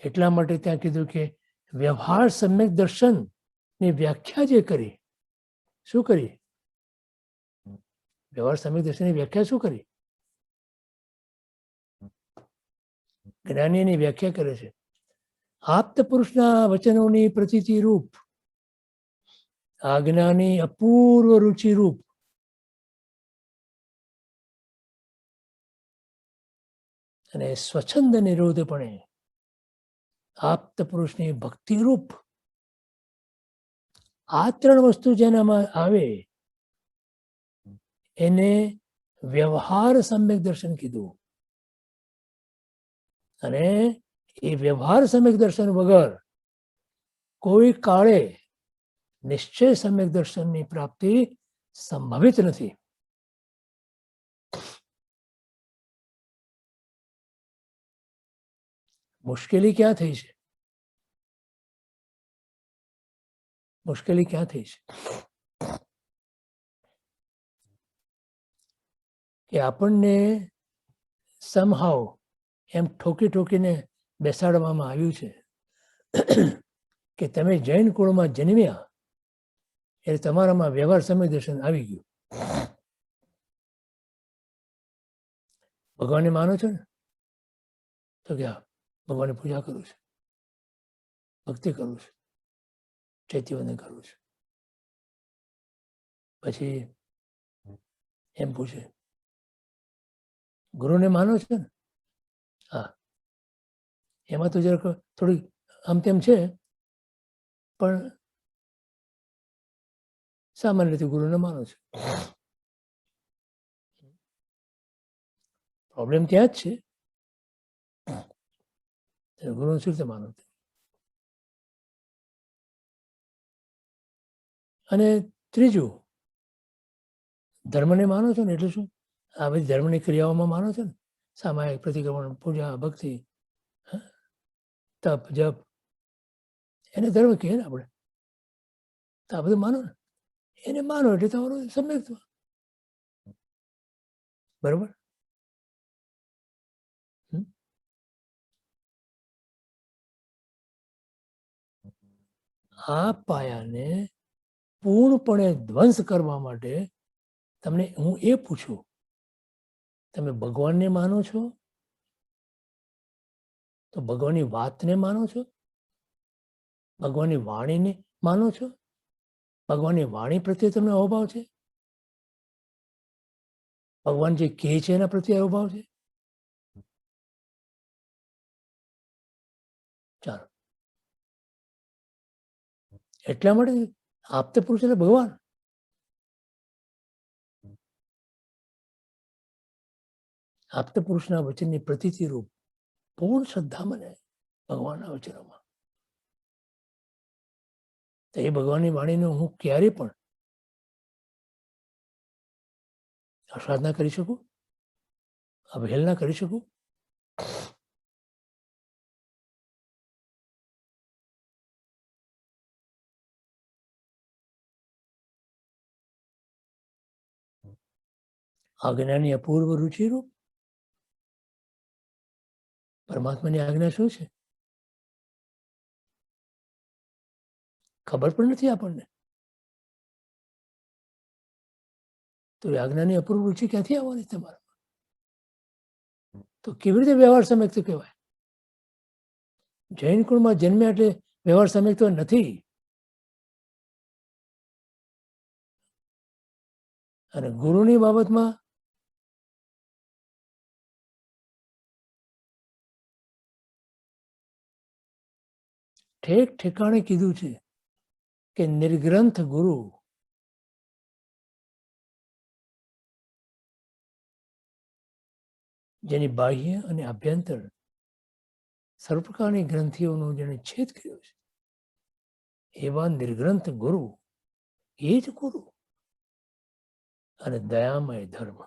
એટલા માટે ત્યાં કીધું કે વ્યવહાર સમ્યક દર્શન ની વ્યાખ્યા જે કરી, શું કરી? વ્યવહાર સમ્યક દર્શનની વ્યાખ્યા શું કરી? જ્ઞાનીની વ્યાખ્યા કરે છે, આપ્ત પુરુષના વચનોની પ્રતીતિ રૂપ, આજ્ઞાની અપૂર્વ રુચિ રૂપ, અને સ્વચ્છંદ નિરોધપણે આપ્ત પુરુષની ભક્તિ રૂપ, આ ત્રણ વસ્તુ જેનામાં આવે એને વ્યવહાર સમ્યક દર્શન કીધું. અને એ વ્યવહાર સમ્યક દર્શન વગર કોઈ કાળે નિશ્ચય સમ્યક દર્શનની પ્રાપ્તિ સંભવિત નથી. મુશ્કેલી ક્યાં થઈ છે? મુશ્કેલી ક્યાં થઈ છે? કે આપણને સમહાવ એમ ઠોકી ઠોકીને બેસાડવામાં આવ્યું છે કે તમે જૈન કુળમાં જન્મ્યા એટલે તમારામાં વ્યવહાર સમ્યક દર્શન આવી ગયું. ભગવાનને માનો છો ને? તો કે ભગવાનની પૂજા કરું છું, ભક્તિ કરું છું, ચૈત્યવંદન કરું છું. પછી એમ પૂછે, ગુરુને માનો છો ને? હા. એમાં તો જરાક થોડી આમ તેમ છે, પણ સામાન્ય રીતે ગુરુને માનો છે. પ્રોબ્લેમ ત્યાં જ છે, ગુરુને શું રીતે માનો? અને ત્રીજું, ધર્મને માનો છો ને એટલે શું? આ બધી ધર્મની ક્રિયાઓમાં માનો છો ને? સામાયિક, પ્રતિક્રમણ, પૂજા, ભક્તિ, તપ, જપ, એને ધર્મ કહીએ ને આપણે. તો આ બધું માનો ને, એને માનો એટલે તમારું સમ્યક. બરોબર? આ પાયાને પૂર્ણપણે ધ્વંસ કરવા માટે તમને હું એ પૂછું, તમે ભગવાનને માનો છો તો ભગવાનની વાતને માનો છો? ભગવાનની વાણીને માનો છો? ભગવાનની વાણી પ્રત્યે તમને અહોભાવ છે? ભગવાન જે કહે છે એના પ્રત્યે અહોભાવ છે? ચાલો, એટલા માટે આપતે પુરુષ એટલે ભગવાન. આપતે પુરુષના વચનની પ્રતીતિ રૂપ પૂર્ણ શ્રદ્ધા મને ભગવાનના વચનોમાં. તો એ ભગવાનની વાણીને હું ક્યારે પણ અસાધના કરી શકું, અવહેલના કરી શકું? આજ્ઞાની અપૂર્વ રુચિરૂપ પરમાત્માની આજ્ઞા શું છે ખબર પણ નથી આપણને. તો એ આજ્ઞાની અપૂર્વ રુચિ ક્યાંથી આવવાની તમારા? તો કેવી રીતે વ્યવહાર સમ્યક્ત કહેવાય? જૈન કુળમાં જન્મ્યા એટલે વ્યવહાર સમ્યક્ત નથી. અને ગુરુની બાબતમાં ઠેક ઠેકાણે કીધું છે કે નિર્ગ્રંથ ગુરુ જેની બાહ્ય અને આભ્યંતર સર્વ પ્રકારની ગ્રંથિઓનો જેને છેદ કર્યો છે એવા નિર્ગ્રંથ ગુરુ એ જ ગુરુ અને દયામય ધર્મ.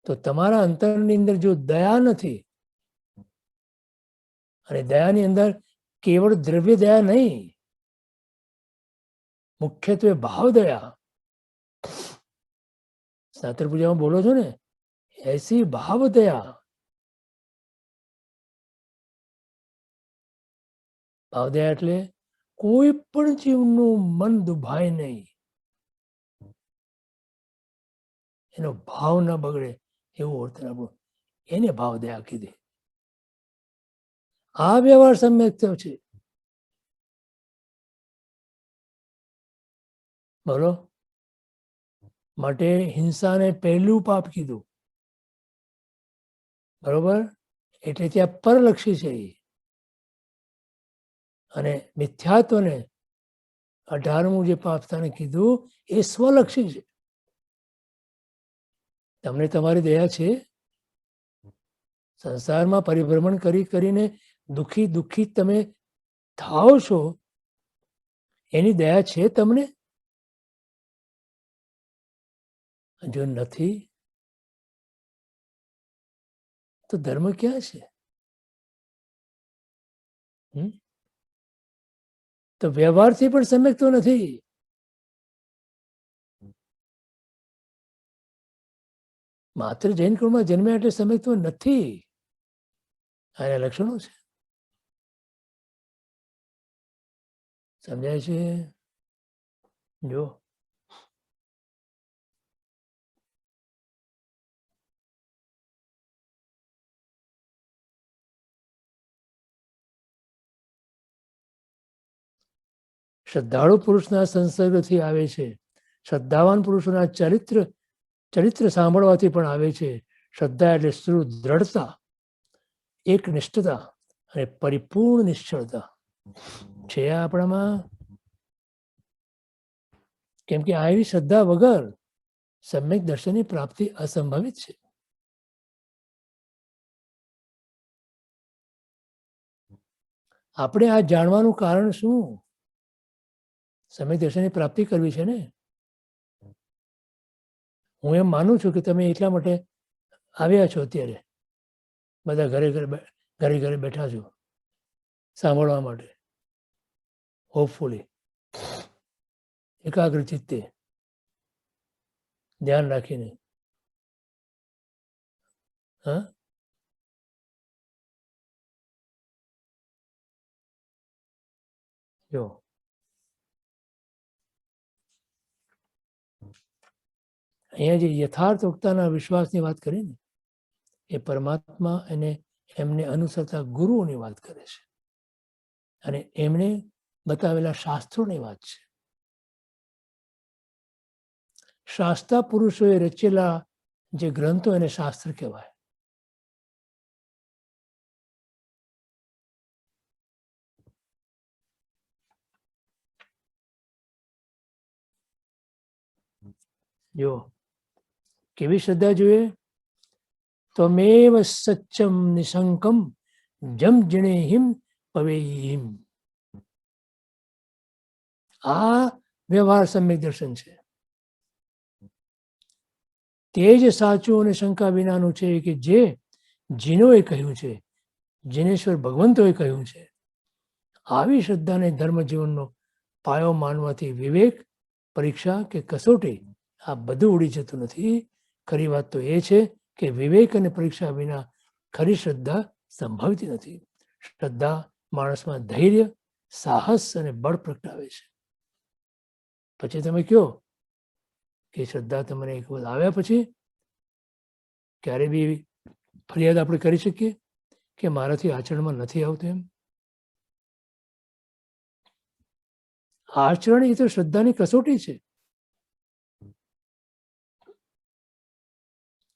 તો તમારા અંતરની અંદર જો દયા નથી, અને દયાની અંદર કેવળ દ્રવ્ય દયા નહીં, મુખ્યત્વે ભાવ દયા. સ્નાતક પૂજામાં બોલો છો ને, એસી ભાવ દયા. ભાવ દયા એટલે કોઈ પણ જીવનું મન દુભાય નહીં, એનો ભાવ ન બગડે એવું વર્તન આપણું, એને ભાવ દયા કીધી. આ વ્યવહાર સમ્યક થયો છે. બોલો, માટે હિંસાને પહેલું પાપ કીધું, બરોબર? એટલે ત્યાં પરલક્ષી છે એ. અને મિથ્યાત્વને 18મું જે પાપ સ્થાને કીધું એ સ્વલક્ષી છે. તમને તમારી દયા છે? સંસારમાં પરિભ્રમણ કરીને દુઃખી તમે થાઓ છો, એની દયા છે તમને? જો નથી તો ધર્મ ક્યાં છે? તો વ્યવહારથી પણ સમ્યક્ત નથી. માત્ર જૈન કુળમાં જન્મ્યા એટલે સમ્યક્ત નથી. આના લક્ષણો છે. સમજાય છે? જો શ્રદ્ધાળુ પુરુષના સંસર્ગથી આવે છે. શ્રદ્ધાવાન પુરુષોના ચરિત્ર સાંભળવાથી પણ આવે છે. શ્રદ્ધા એટલે સ્થિર દ્રઢતા, એક નિષ્ઠતા અને પરિપૂર્ણ નિશ્ચળતા છે આપણામાં. કેમ કે આવી શ્રદ્ધા વગર સમ્યક દર્શનની પ્રાપ્તિ અસંભવિત છે. આપણે આ જાણવાનું કારણ શું? સમ્યક દર્શનની પ્રાપ્તિ કરવી છે ને. હું એમ માનું છું કે તમે એટલા માટે આવ્યા છો. અત્યારે બધા ઘરે બેઠા છો સાંભળવા માટે, હોપફુલી એકાગ્ર ચિત્તે ધ્યાન રાખીને. હા, જો અહીંયા જે યથાર્થ વક્તાના વિશ્વાસની વાત કરી ને, એ પરમાત્મા અને એમને અનુસરતા ગુરુઓની વાત કરે છે અને એમણે બતાવેલા શાસ્ત્રોની વાત છે. શાસ્ત્રા પુરુષોએ રચેલા જે ગ્રંથો એને શાસ્ત્ર કહેવાય. જો કેવી શ્રદ્ધા જોઈએ? ત્વમેવ સચ્ચમ નિશંકમ જમ જિણેહિમ પવેહિમ. આ વ્યવહાર સમ્યક દર્શન છે. તે જ સાચું અને શંકા વિનાનું છે કે જે જીનોએ કહ્યું છે, જીનેશ્વર ભગવંતોએ કહ્યું છે. આવી શ્રદ્ધાને ધર્મ જીવનનો પાયો માનવાથી વિવેક, પરીક્ષા કે કસોટી આ બધું ઉડી જતું નથી. ખરી વાત તો એ છે કે વિવેક અને પરીક્ષા વિના ખરી શ્રદ્ધા સંભવતી નથી. શ્રદ્ધા માણસમાં ધૈર્ય, સાહસ અને બળ પ્રગટાવે છે. પછી તમે કહો કે શ્રદ્ધા તમને એક વખત આવ્યા પછી ક્યારે બી ફરિયાદ આપણે કરી શકીએ કે મારાથી આચરણમાં નથી આવતું એમ? આચરણ એ તો શ્રદ્ધાની કસોટી છે.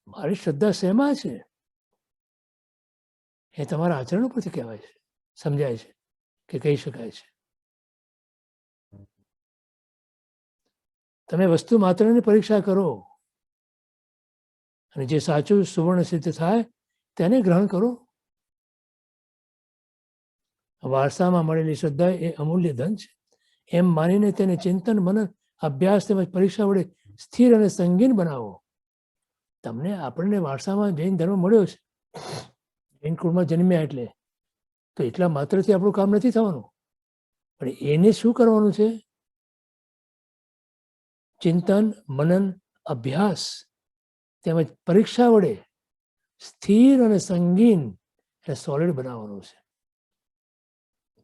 મારી શ્રદ્ધા શેમાં છે એ તમારા આચરણ પરથી કહેવાય છે, સમજાય છે કે કહી શકાય છે. તમે વસ્તુ માત્રની પરીક્ષા કરો અને જે સાચું સુવર્ણ સિદ્ધ થાય તેને ગ્રહણ કરો. વારસામાં મળેલી શ્રદ્ધા એ અમૂલ્ય ધન છે એમ માનીને તેને ચિંતન, મનન, અભ્યાસ તેમજ પરીક્ષા વડે સ્થિર અને સંગીન બનાવો. તમને આપણને વારસામાં જૈન ધર્મ મળ્યો છે, જૈન કુળમાં જન્મ્યા એટલે તો એટલા માત્રથી આપણું કામ નથી થવાનું. પણ એને શું કરવાનું છે? ચિંતન, મનન, અભ્યાસ તેમજ પરીક્ષા વડે સ્થિર અને સંગીન અને સોલિડ બનાવવાનું છે,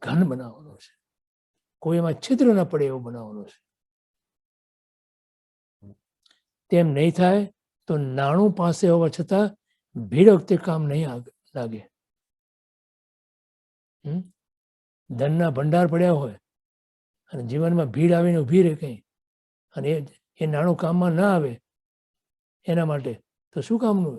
ઘન બનાવવાનું છે, કોઈ એમાં છિદ્ર ન પડે એવું બનાવવાનું છે. તેમ નહીં થાય તો નાણું પાસે હોવા છતાં ભીડ વખતે કામ નહીં લાગે. ધનના ભંડાર પડ્યા હોય અને જીવનમાં ભીડ આવીને ઊભી રહે કંઈ અને એ નાણું કામમાં ના આવે એના માટે તો શું કામનું?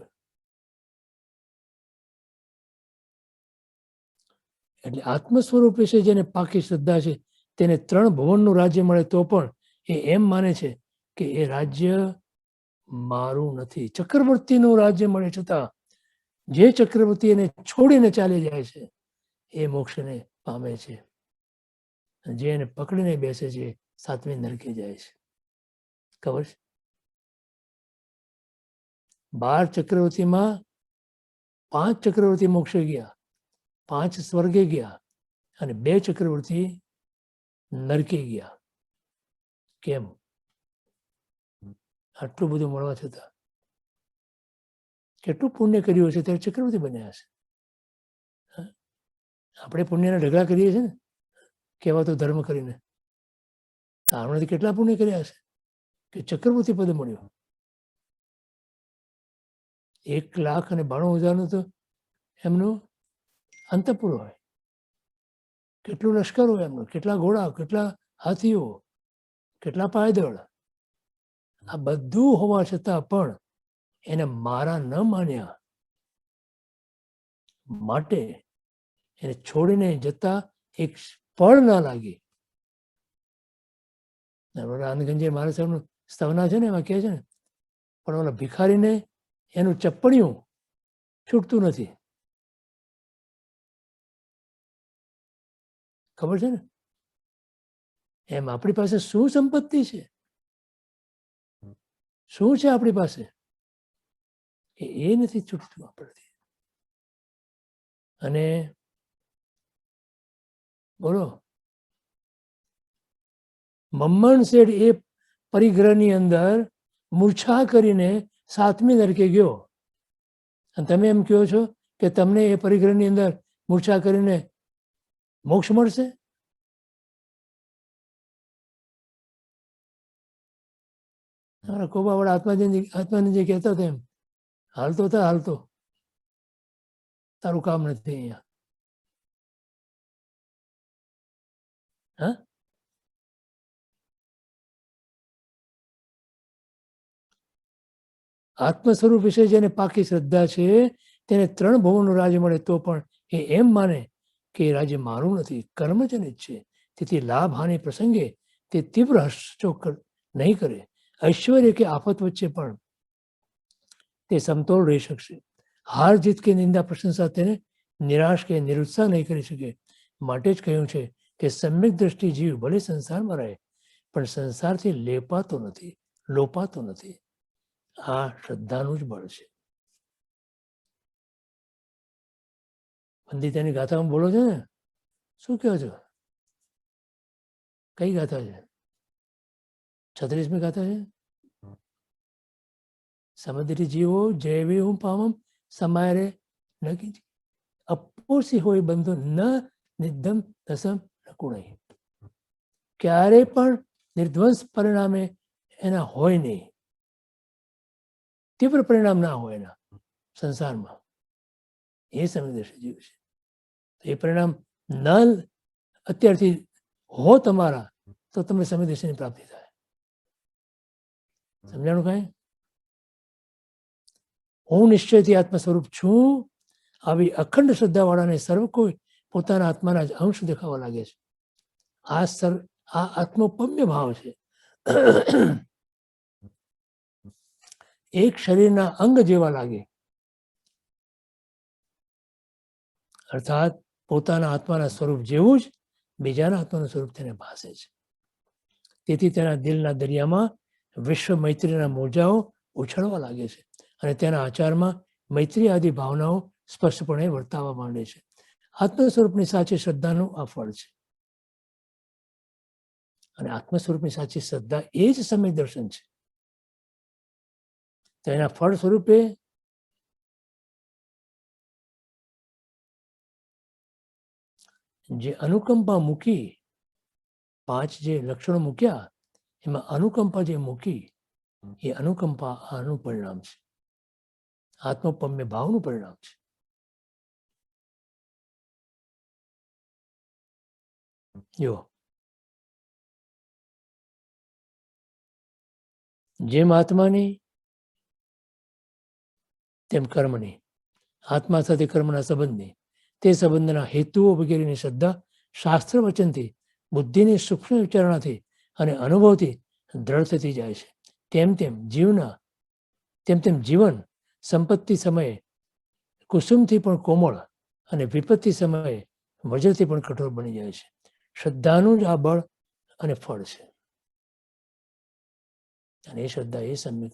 એટલે આત્મ સ્વરૂપ વિશે જેને પાકી શ્રદ્ધા છે તેને 3 ભુવનનું રાજ્ય મળે તો પણ એ એમ માને છે કે એ રાજ્ય મારું નથી. ચક્રવર્તીનું રાજ્ય મળે છતાં જે ચક્રવર્તી એને છોડીને ચાલી જાય છે એ મોક્ષને પામે છે. જે એને પકડીને બેસે છે 7મી નરકે જાય છે. ખબર છે? 12 ચક્રવર્તીમાં 5 ચક્રવર્તી મોક્ષે ગયા, 5 સ્વર્ગે ગયા અને 2 ચક્રવર્તી નરકે ગયા. કેમ? આટલું બધું મળવા છતાં કેટલું પુણ્ય કર્યું હશે ત્યારે ચક્રવર્તી બન્યા હશે. આપણે પુણ્યના ઢગલા કરીએ છીએ ને કહેવાતો ધર્મ કરીને. આપણેથી કેટલા પુણ્ય કર્યા હશે કે ચક્રવર્તી પદ મળ્યું? 1,92,000 તો એમનું અંતઃપુર હોય. કેટલું લશ્કર હોય એમનું, કેટલા ઘોડા, કેટલા હાથીઓ, કેટલા પાયદળ. આ બધું હોવા છતાં પણ એને મારા ન માન્યા માટે એને છોડીને જતા એક પળ ના લાગી. આનંદગંજી મહારાજ સાહેબનું સ્તવના છે ને એમાં કહે છે ને, પણ ઓલા ભિખારીને એનું ચપ્પણિયું છૂટતું નથી. ખબર છે ને? એમ આપણી પાસે શું સંપત્તિ છે, શું છે આપણી પાસે, એ નથી છૂટતું આપણથી. અને બોલો, મમ્મણ શેઠ એ પરિગ્રહની અંદર મૂર્છા કરીને 7મી નરકે ગયો અને તમે એમ કહો છો કે તમને એ પરિગ્રહની અંદર મૂર્છા કરીને મોક્ષ મળશે? કોબાવાળા આત્માનંદજી કહેતા હતા એમ, હાલતો હતા હાલતો તારું કામ નથી અહીંયા. હા, આત્મ સ્વરૂપ વિશે જેને પાકી શ્રદ્ધા છે તેને 3 ભવોનું રાજ્ય મળે તો પણ એ એમ માને કે એ રાજ્ય મારું નથી, કર્મજનિત છે. તેથી લાભ હાનિ પ્રસંગે તે તીવ્ર હર્ષચોક નહીં કરે. ઐશ્વર્ય કે આફત વચ્ચે પણ તે સમતોલ રહી શકશે. હાર જીત કે નિંદા પ્રશંસા તેને નિરાશ કે નિરુત્સાહ નહીં કરી શકે. માટે જ કહ્યું છે કે સમ્યક દ્રષ્ટિ જીવ ભલે સંસારમાં રહે પણ સંસારથી લેપાતો નથી, લોપાતો નથી. આ શ્રદ્ધાનું જ બળ છે. વંદિતાની ગાથામાં બોલો છો ને, શું કહો છો? કઈ ગાથા છે? 36મી ગાથા છે. સમુદ્રી જીવો જૈવે હું પામમ સમાયરે નકી અપોસી હોય બંધુ ન નિર્ધમ દસમ નકુણાઈ. ક્યારે પણ નિર્ધ્વંસ પરિણામે એના હોય નહીં, તીવ્ર પરિણામ ના હોય એના સંસારમાં. એ સમુદ્રી જીવ છે. એ પરિણામ ન અત્યારથી હો તમારા તો તમને સમુદ્રીની પ્રાપ્તિ થાય. સમજાણું કાંઈ? હું નિશ્ચયથી આત્મ સ્વરૂપ છું. આવી અખંડ શ્રદ્ધા વાળાને સર્વ કોઈ પોતાના આત્માના જ અંશ દેખાવા લાગે છે. આ આત્મોપમ્ય ભાવ છે. એક શરીરના અંગ જેવા લાગે, અર્થાત પોતાના આત્માના સ્વરૂપ જેવું જ બીજાના આત્માનું સ્વરૂપ તેને ભાસે છે. તેથી તેના દિલના દરિયામાં વિશ્વ મૈત્રીના મોજાઓ ઉછળવા લાગે છે અને તેના આચારમાં મૈત્રી આદિ ભાવનાઓ સ્પષ્ટપણે વર્તાવા માંડે છે. આત્મ સ્વરૂપની સાચી શ્રદ્ધાનું આ ફળ છે. અને આત્મ સ્વરૂપની સાચી શ્રદ્ધા એ જ સમ્યક દર્શન છે. તો એના ફળ સ્વરૂપે જે અનુકંપા મૂકી, 5 જે લક્ષણો મૂક્યા એમાં અનુકંપા જે મૂકી એ અનુકંપા આનું પરિણામ છે. આત્મોપમ્ય ભાવનું પરિણામ છે. જો જેમ આત્માની તેમ કર્મની, આત્મા સાથે કર્મના સંબંધની, તે સંબંધના હેતુઓ વગેરેની શ્રદ્ધા શાસ્ત્ર વચનથી, બુદ્ધિની સૂક્ષ્મ વિચારણાથી અને અનુભવથી દ્રઢ થતી જાય છે. તેમ તેમ જીવન સંપત્તિ સમયે કુસુમથી પણ કોમળ અને વિપત્તિ સમયે વજ્રથી પણ કઠોર બની જાય છે. શ્રદ્ધાનું જ આ બળ અને ફળ છે. અને એ શ્રદ્ધા એ સમ્યક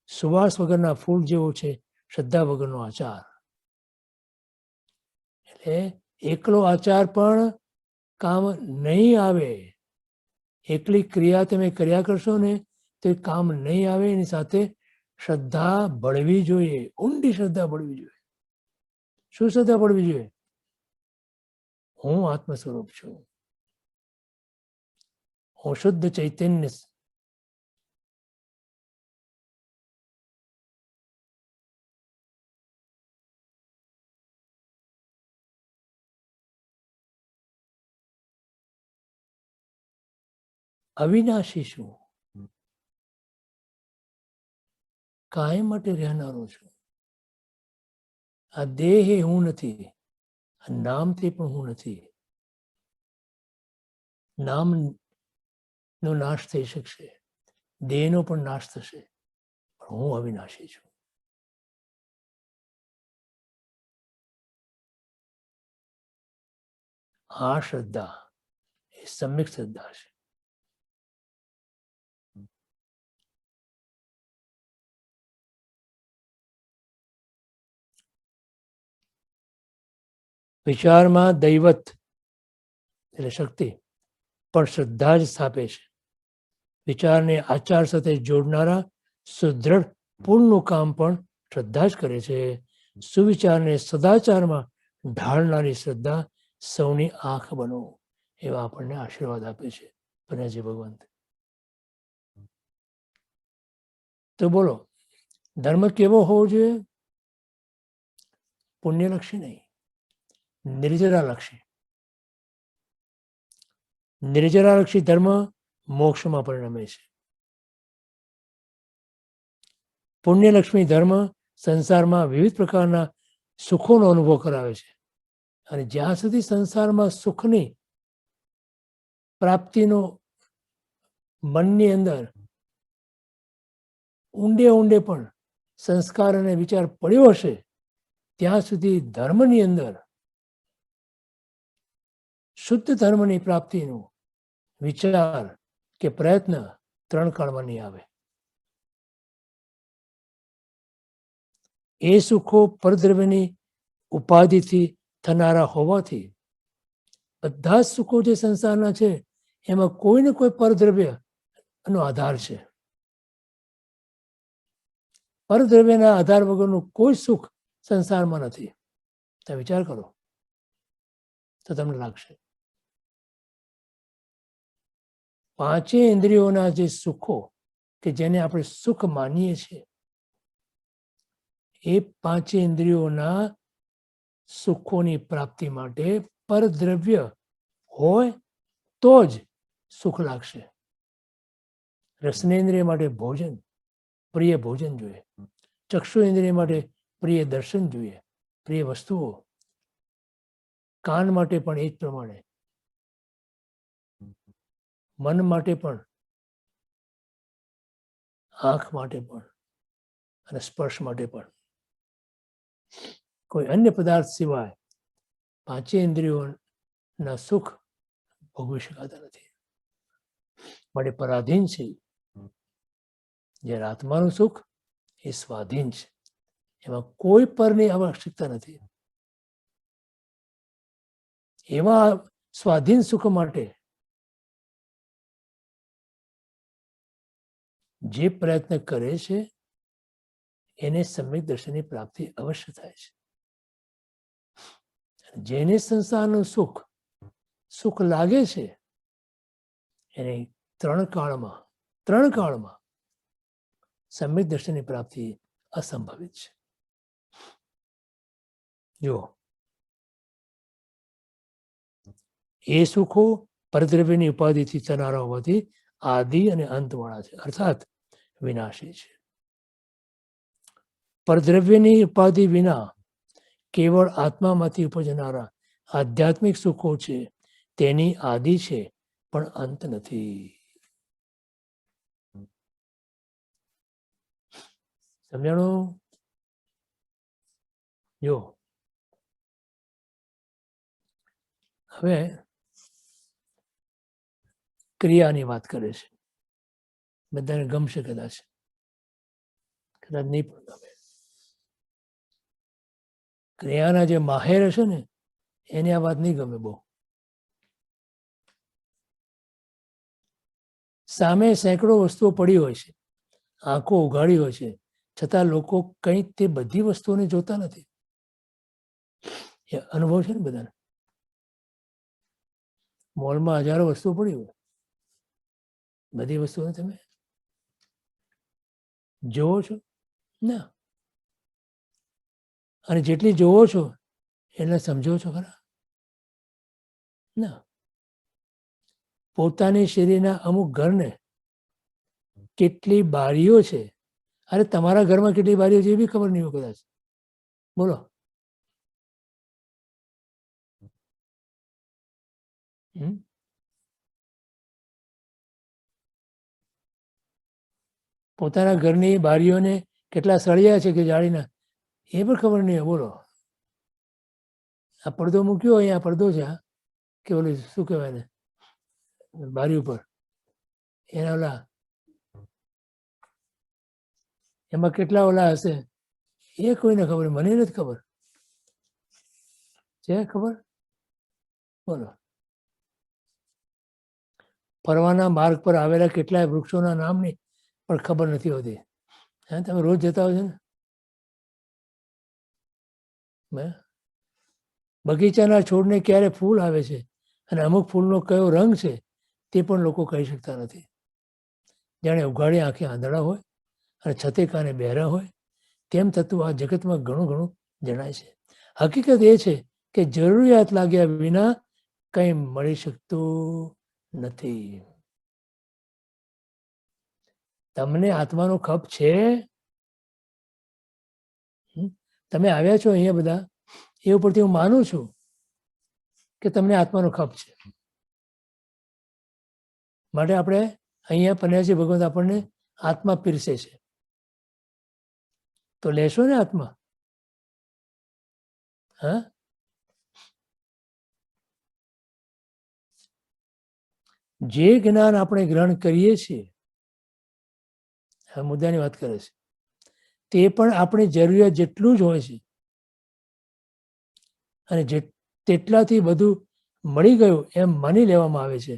સુવાસ વગરના ફૂલ જેવો છે શ્રદ્ધા વગરનો આચાર. એટલે એકલો આચાર પણ કામ નહીં આવે. એકલી ક્રિયા તમે કર્યા કરશો ને તો એ કામ નહીં આવે. એની સાથે શ્રદ્ધા બળવી જોઈએ, ઊંડી શ્રદ્ધા બળવી જોઈએ. શું શ્રદ્ધા બળવી જોઈએ? હું આત્મ સ્વરૂપ છું, હું શુદ્ધ ચૈતન્ય અવિનાશી છું, કાયમ માટે રહેનારો છું. આ દેહ એ હું નથી, આ નામથી પણ હું નથી. નામનો નાશ થઈ શકશે, દેહનો પણ નાશ થશે, પણ હું અવિનાશી છું. આ શ્રદ્ધા એ સમ્યક શ્રદ્ધા છે. વિચારમાં દૈવત એટલે શક્તિ પણ શ્રદ્ધા જ સ્થાપે છે. વિચારને આચાર સાથે જોડનારા સુદ્રઢ પુલનું કામ પણ શ્રદ્ધા જ કરે છે. સુવિચારને સદાચારમાં ઢાળનારી શ્રદ્ધા સૌની આંખ બનો, એવા આપણને આશીર્વાદ આપે છે પન્યાજી ભગવંત. તો બોલો, ધર્મ કેવો હોવો જોઈએ? પુણ્યલક્ષી નહીં, નિર્જરાલક્ષી. નિર્જરાલક્ષી ધર્મ મોક્ષમાં પરિણમે છે. પુણ્યલક્ષ્મી ધર્મ સંસારમાં વિવિધ પ્રકારના સુખોનો અનુભવ કરાવે છે. અને જ્યાં સુધી સંસારમાં સુખની પ્રાપ્તિનો મનની અંદર ઊંડે ઊંડે પણ સંસ્કાર અને વિચાર પડ્યો હશે, ત્યાં સુધી ધર્મની અંદર શુદ્ધ ધર્મની પ્રાપ્તિનો વિચાર કે પ્રયત્ન 3 કાળમાં નહીં આવે. એ સુખો પરદ્રવ્યની ઉપાધિથી થનારા હોવાથી બધા જ સુખો જે સંસારના છે એમાં કોઈ ને કોઈ પરદ્રવ્ય નો આધાર છે. પરદ્રવ્યના આધાર વગરનું કોઈ સુખ સંસારમાં નથી. તો વિચાર કરો તો તમને લાગશે. 5 ઇન્દ્રિયોના જે સુખો કે જેને આપણે સુખ માનીએ છીએ, એ 5 ઇન્દ્રિયોના સુખોની પ્રાપ્તિ માટે પરદ્રવ્ય હોય તો જ સુખ લાગશે. રસનેન્દ્રિય માટે ભોજન, પ્રિય ભોજન જોઈએ. ચક્ષુ ઇન્દ્રિય માટે પ્રિય દર્શન જોઈએ, પ્રિય વસ્તુઓ. કાન માટે પણ એ જ પ્રમાણે, મન માટે પણ, આંખ માટે પણ અને સ્પર્શ માટે પણ. કોઈ અન્ય પદાર્થ સિવાય 5 ઇન્દ્રિયોના સુખ ભોગવી શકાતા નથી. માટે પરાધીન છે. જ્યારે આત્માનું સુખ એ સ્વાધીન છે, એમાં કોઈ પરની આવશ્યકતા નથી. એવા સ્વાધીન સુખ માટે જે પ્રયત્ન કરે છે એને સમ્યક દર્શનની પ્રાપ્તિ અવશ્ય થાય છે. જેને સંસારનું સુખ લાગે છે એને 3 કાળમાં સમ્યક દર્શનની પ્રાપ્તિ અસંભવિત છે. જો એ સુખો પરદ્રવ્યની ઉપાધિથી થનારા હોવાથી આદિ અને અંતવાળા છે, અર્થાત વિનાશી છે. પરદ્રવ્યની ઉપાધિ વિના કેવળ આત્મામાંથી ઉપજનારા આધ્યાત્મિક સુખો છે, તેની આદિ છે પણ અંત નથી. સમજાણું? જો હવે ક્રિયાની વાત કરે છે. બધાને ગમશે કદાચ નહીં પણ ગમે. ક્રિયાના જે માહેર હશે ને એને આ વાત નહીં ગમે બહુ. સામે સેંકડો વસ્તુઓ પડી હોય છે, આંખો ઉઘાડી હોય છે, છતાં લોકો કંઈ તે બધી વસ્તુઓને જોતા નથી. એ અનુભવ છે ને બધાને. મોલમાં હજારો વસ્તુઓ પડી હોય, બધી વસ્તુઓને તમે જોવો છો ના? અને જેટલી જોવો છો એટલે સમજો છો ખરા? ના. પોતાની શેરીના અમુક ઘરને કેટલી બારીઓ છે, અરે તમારા ઘરમાં કેટલી બારીઓ છે એ બી ખબર નહીં હોય કદાચ. બોલો. પોતાના ઘરની બારીઓને કેટલા સળિયા છે કે જાળીના એ પણ ખબર નહીં હોય. બોલો. આ પડદો મૂક્યો અહીંયા, પડદો છે કે ઓલું શું કહેવાય ને બારી ઉપર, એના ઓલા એમાં કેટલા ઓલા હશે એ કોઈને ખબર, મને નથી ખબર. છે ખબર? બોલો. ફરવાના માર્ગ પર આવેલા કેટલાય વૃક્ષોના નામની પણ ખબર નથી હોતી. હા, તમે રોજ જતા હોય છે ને? બગીચાના છોડને ક્યારે ફૂલ આવે છે અને અમુક ફૂલનો કયો રંગ છે તે પણ લોકો કહી શકતા નથી. જાણે ઉઘાડી આંખે આંધળા હોય અને છતે કાને બહેરા હોય તેમ થતું આ જગતમાં ઘણું જણાય છે. હકીકત એ છે કે જરૂરિયાત લાગ્યા વિના કંઈ મળી શકતું નથી. તમને આત્માનો ખપ છે? તમે આવ્યા છો અહીંયા બધા એ ઉપરથી હું માનું છું કે તમને આત્માનો ખપ છે. માટે આપણે અહીંયા પન્યાસી ભગવંત આપણને આત્મા પીરસે છે, તો લેશો ને આત્મા? હા, જે જ્ઞાન આપણે ગ્રહણ કરીએ છીએ, આ મુદ્દાની વાત કરે છે, તે પણ આપણી જરૂરિયાત જેટલું જ હોય છે, અને તેટલાથી બધું મળી ગયું એમ માની લેવામાં આવે છે.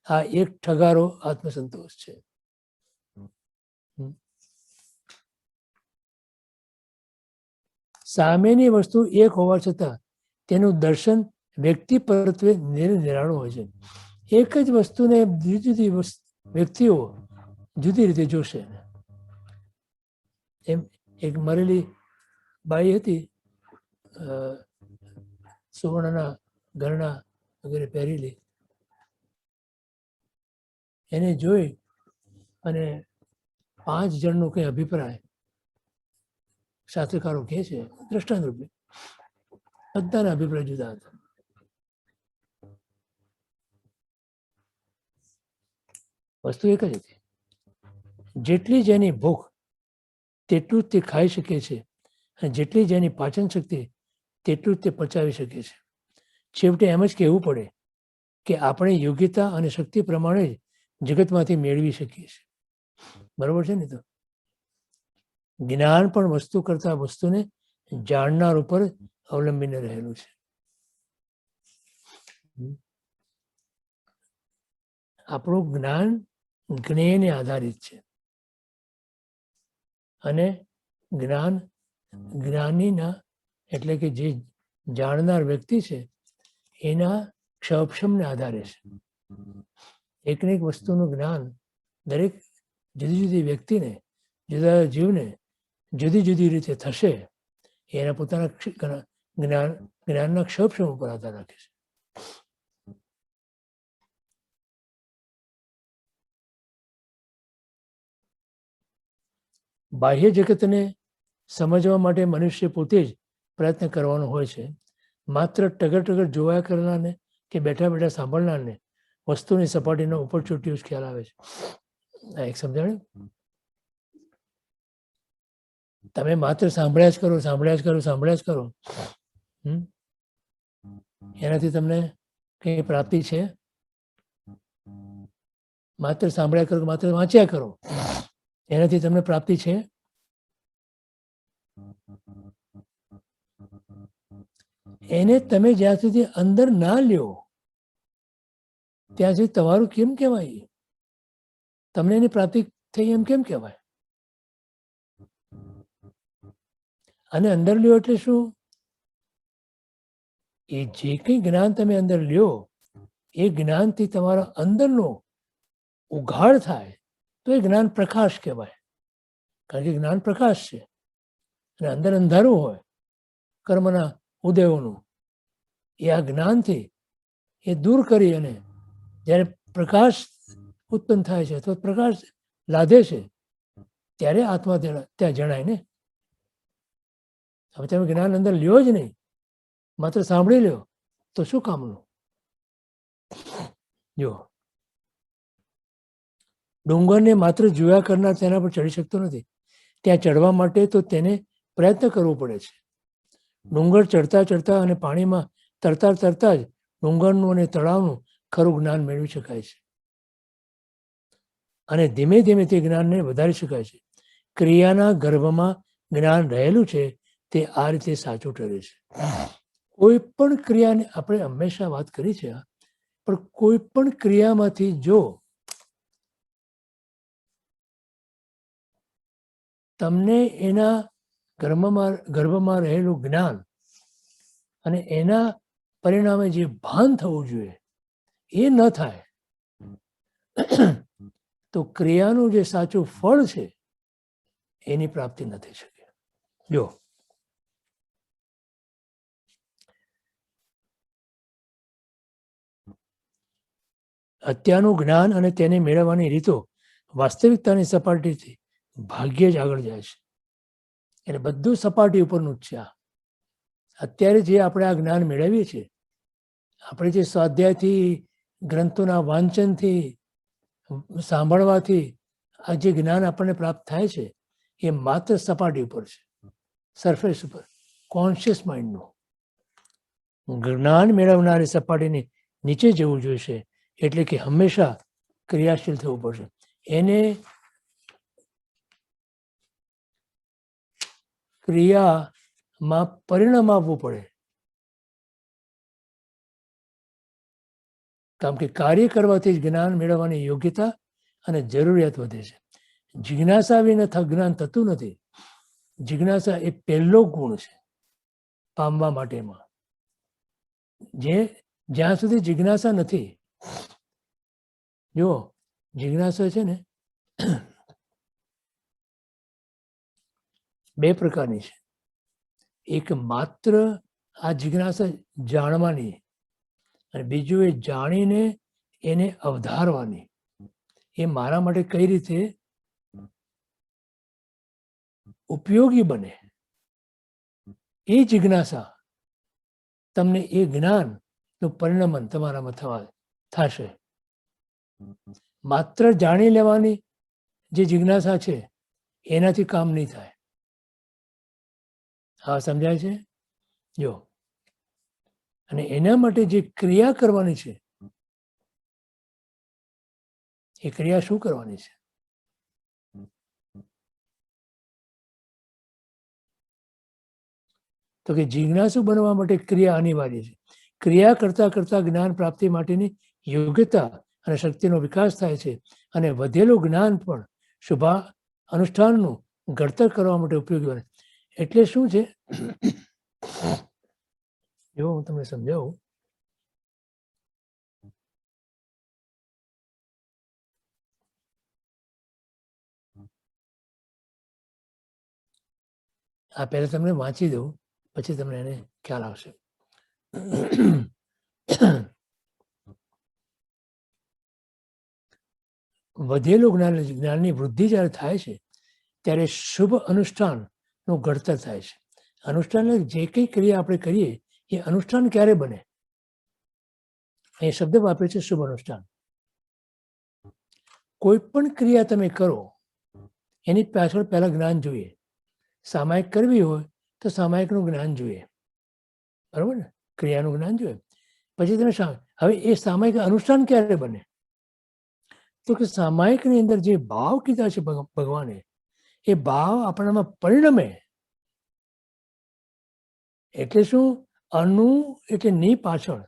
આ એક ઠગારો આત્મસંતોષ છે. સામેની વસ્તુ એક હોવા છતાં તેનું દર્શન વ્યક્તિ પરત્વે નિરાળું હોય છે. એક જ વસ્તુને જુદી જુદી વ્યક્તિઓ જુદી રીતે જોશે. એમ એક મરેલી બાઈ હતી, સુવર્ણના ઘરણા વગેરે પહેરેલી, એને જોઈ અને 5 જણનો કંઈ અભિપ્રાય શાસ્ત્રકારો કહે છે દ્રષ્ટાંત રૂપે, બધાના અભિપ્રાય જુદા હતા. વસ્તુ એક જ હતી. જેટલી જેની ભૂખ તેટલું જ તે ખાઈ શકે છે, અને જેટલી જેની પાચન શક્તિ તેટલું જ તે પચાવી શકે છે. છેવટે એમ જ કહેવું પડે કે આપણે યોગ્યતા અને શક્તિ પ્રમાણે જ જગતમાંથી મેળવી શકીએ છીએ. બરોબર છે ને? તો જ્ઞાન પણ વસ્તુ કરતા વસ્તુને જાણનાર ઉપર અવલંબીને રહેલું છે. આપણું જ્ઞાન જ્ઞેયને આધારિત છે, અને જ્ઞાન જ્ઞાનીના એટલે કે જે જાણનાર વ્યક્તિ છે એના ક્ષમક્ષમને આધારે છે. એકને એક વસ્તુનું જ્ઞાન દરેક જુદી જુદી વ્યક્તિને, જુદા જીવને જુદી જુદી રીતે થશે. એના પોતાના જ્ઞાનના ક્ષમક્ષમ ઉપર આધાર રાખે છે. બાહ્ય જગતને સમજવા માટે મનુષ્ય પોતે જ પ્રયત્ન કરવાનો હોય છે. માત્ર ટગર ટગર જોયા કરનારને કે બેઠા બેઠા સાંભળનારને વસ્તુની સપાટીનો ઉપર ચોટ્યો જ ખ્યાલ આવે છે. આ એક સમજાણું? તમે માત્ર સાંભળ્યા જ કરો, સાંભળ્યા જ કરો, સાંભળ્યા જ કરો, એનાથી તમને કઈ પ્રાપ્તિ છે? માત્ર સાંભળ્યા કરો, માત્ર વાંચ્યા કરો, એનાથી તમને પ્રાપ્તિ છે? એને તમે જ્યાં સુધી અંદર ના લ્યો ત્યાં સુધી તમારું કેમ કહેવાય? તમને એની પ્રાપ્તિ થઈ એમ કેમ કહેવાય? અને અંદર લ્યો એટલે શું? એ જે કંઈ જ્ઞાન તમે અંદર લ્યો એ જ્ઞાનથી તમારા અંદરનો ઉઘાડ થાય તો એ જ્ઞાન પ્રકાશ કહેવાય. કારણ કે જ્ઞાન પ્રકાશ છે, અને અંદર અંધારું હોય કર્મના ઉદયોનું. એ આ જ્ઞાનથી એ દૂર કરી અને જ્યારે પ્રકાશ ઉત્પન્ન થાય છે અથવા પ્રકાશ લાદે છે ત્યારે આત્મા ત્યાં જણાય ને. હવે તમે જ્ઞાન અંદર લ્યો જ નહીં, માત્ર સાંભળી લ્યો તો શું કામનું? જો ડુંગરને માત્ર જોયા કરનાર તેના પર ચડી શકતો નથી. ત્યાં ચડવા માટે તો તેને પ્રયત્ન કરવો પડે છે. ડુંગર ચડતા ચડતા અને પાણીમાં તરતા તરતા જ ડુંગરનું અને તળાવનું ખરું જ્ઞાન મેળવી શકાય છે, અને ધીમે ધીમે તે જ્ઞાનને વધારી શકાય છે. ક્રિયાના ગર્ભમાં જ્ઞાન રહેલું છે તે આ રીતે સાચું ઠરે છે. કોઈ પણ ક્રિયાને આપણે હંમેશા વાત કરી છે, પણ કોઈ પણ ક્રિયામાંથી જો તમને એના ગર્ભમાં રહેલું જ્ઞાન અને એના પરિણામે જે ભાન થવું જોઈએ એ ન થાય તો ક્રિયાનું જે સાચું ફળ છે એની પ્રાપ્તિ ન થઈ શકે. જો અત્યારનું જ્ઞાન અને તેને મેળવવાની રીતો વાસ્તવિકતાની સપાટીથી ભાગ્યે જ આગળ જાય છે. એટલે બધું સપાટી ઉપરનું જ છે. અત્યારે જે આપણે આ જ્ઞાન મેળવીએ છીએ, આપણે જે સ્વાધ્યાયથી, ગ્રંથોના વાંચનથી, સાંભળવાથી આ જે જ્ઞાન આપણને પ્રાપ્ત થાય છે એ માત્ર સપાટી ઉપર છે, સરફેસ ઉપર, કોન્શિયસ માઇન્ડનું. જ્ઞાન મેળવનારી સપાટીની નીચે જવું જોઈશે, એટલે કે હંમેશા ક્રિયાશીલ થવું પડશે. એને ક્રિયામાં પરિણામ આપવું પડે. કારણ કે કાર્ય કરવાથી જ જ્ઞાન મેળવવાની યોગ્યતા અને જરૂરિયાત વધે છે. જિજ્ઞાસા વિના જ્ઞાન થતું નથી. જિજ્ઞાસા એ પહેલો ગુણ છે પામવા માટેમાં. જ્યાં સુધી જિજ્ઞાસા નથી, જો જિજ્ઞાસા છે ને બે પ્રકારની છે. એક માત્ર આ જિજ્ઞાસા જાણવાની, અને બીજું એ જાણીને એને અવધારવાની. એ મારા માટે કઈ રીતે ઉપયોગી બને, એ જિજ્ઞાસા તમને એ જ્ઞાનનું પરિણમન તમારામાં થશે. માત્ર જાણી લેવાની જે જિજ્ઞાસા છે એનાથી કામ નહીં થાય. હા, સમજાય છે? જો, અને એના માટે જે ક્રિયા કરવાની છે, એ ક્રિયા શું કરવાની છે? તો કે જિજ્ઞાસુ બનવા માટે ક્રિયા અનિવાર્ય છે. ક્રિયા કરતા કરતા જ્ઞાન પ્રાપ્તિ માટેની યોગ્યતા અને શક્તિનો વિકાસ થાય છે, અને વધેલું જ્ઞાન પણ શુભા અનુષ્ઠાનનું ઘડતર કરવા માટે ઉપયોગી બને. એટલે શું છે, જો હું તમને સમજાવું. આ પહેલા તમને વાંચી દઉં, પછી તમને એને ખ્યાલ આવશે. વધેલું જ્ઞાનની વૃદ્ધિ જ્યારે થાય છે ત્યારે શુભ અનુષ્ઠાનનું ઘડતર થાય છે. અનુષ્ઠાન જે કંઈ ક્રિયા આપણે કરીએ એ અનુષ્ઠાન ક્યારે બને? એ શબ્દ વાપરે છે શુભ અનુષ્ઠાન. કોઈ પણ ક્રિયા તમે કરો એની પાછળ પહેલા જ્ઞાન જોઈએ. સામાયિક કરવી હોય તો સામાયિકનું જ્ઞાન જોઈએ, બરાબર ને? ક્રિયાનું જ્ઞાન જોઈએ. પછી તમે હવે એ સામાયિક અનુષ્ઠાન ક્યારે બને? તો કે સામાયિકની અંદર જે ભાવ કીધા છે ભગવાને, એ ભાવ આપણામાં પરિણમે. એટલે શું? અનુ એટલે ની પાછળ,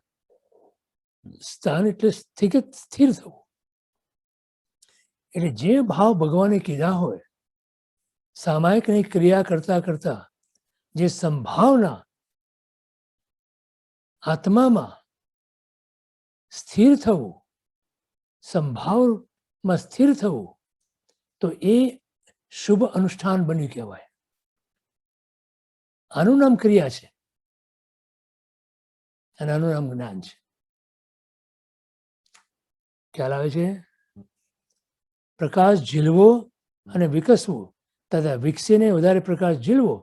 સ્થાન એટલે સ્થિર થવું. એટલે જે ભાવ ભગવાને કીધા હોય, સામાયિકની ક્રિયા કરતા કરતા જે સંભાવના આત્મામાં સ્થિર થવું, સંભાવમાં સ્થિર થવું, તો એ શુભ અનુષ્ઠાન બન્યું કહેવાય. આનું નામ ક્રિયા છે અને આનું નામ જ્ઞાન છે. ખ્યાલ આવે છે? પ્રકાશ ઝીલવો અને વિકસવો તથા વિકસીને વધારે પ્રકાશ ઝીલવો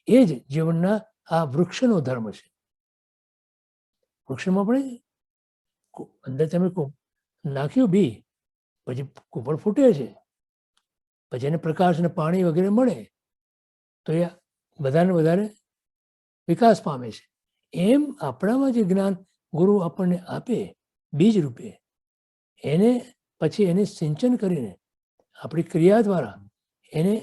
એ જ જીવનના આ વૃક્ષનો ધર્મ છે. વૃક્ષમાં પણ અંદર તમે નાખ્યું બી, પછી કુંપળ ફૂટે છે, પછી એને પ્રકાશ અને પાણી વગેરે મળે તો એ બધાને વધારે વિકાસ પામે છે. એમ આપણામાં જે જ્ઞાન ગુરુ આપણને આપે બીજ રૂપે, એને પછી એને સિંચન કરીને આપણી ક્રિયા દ્વારા એને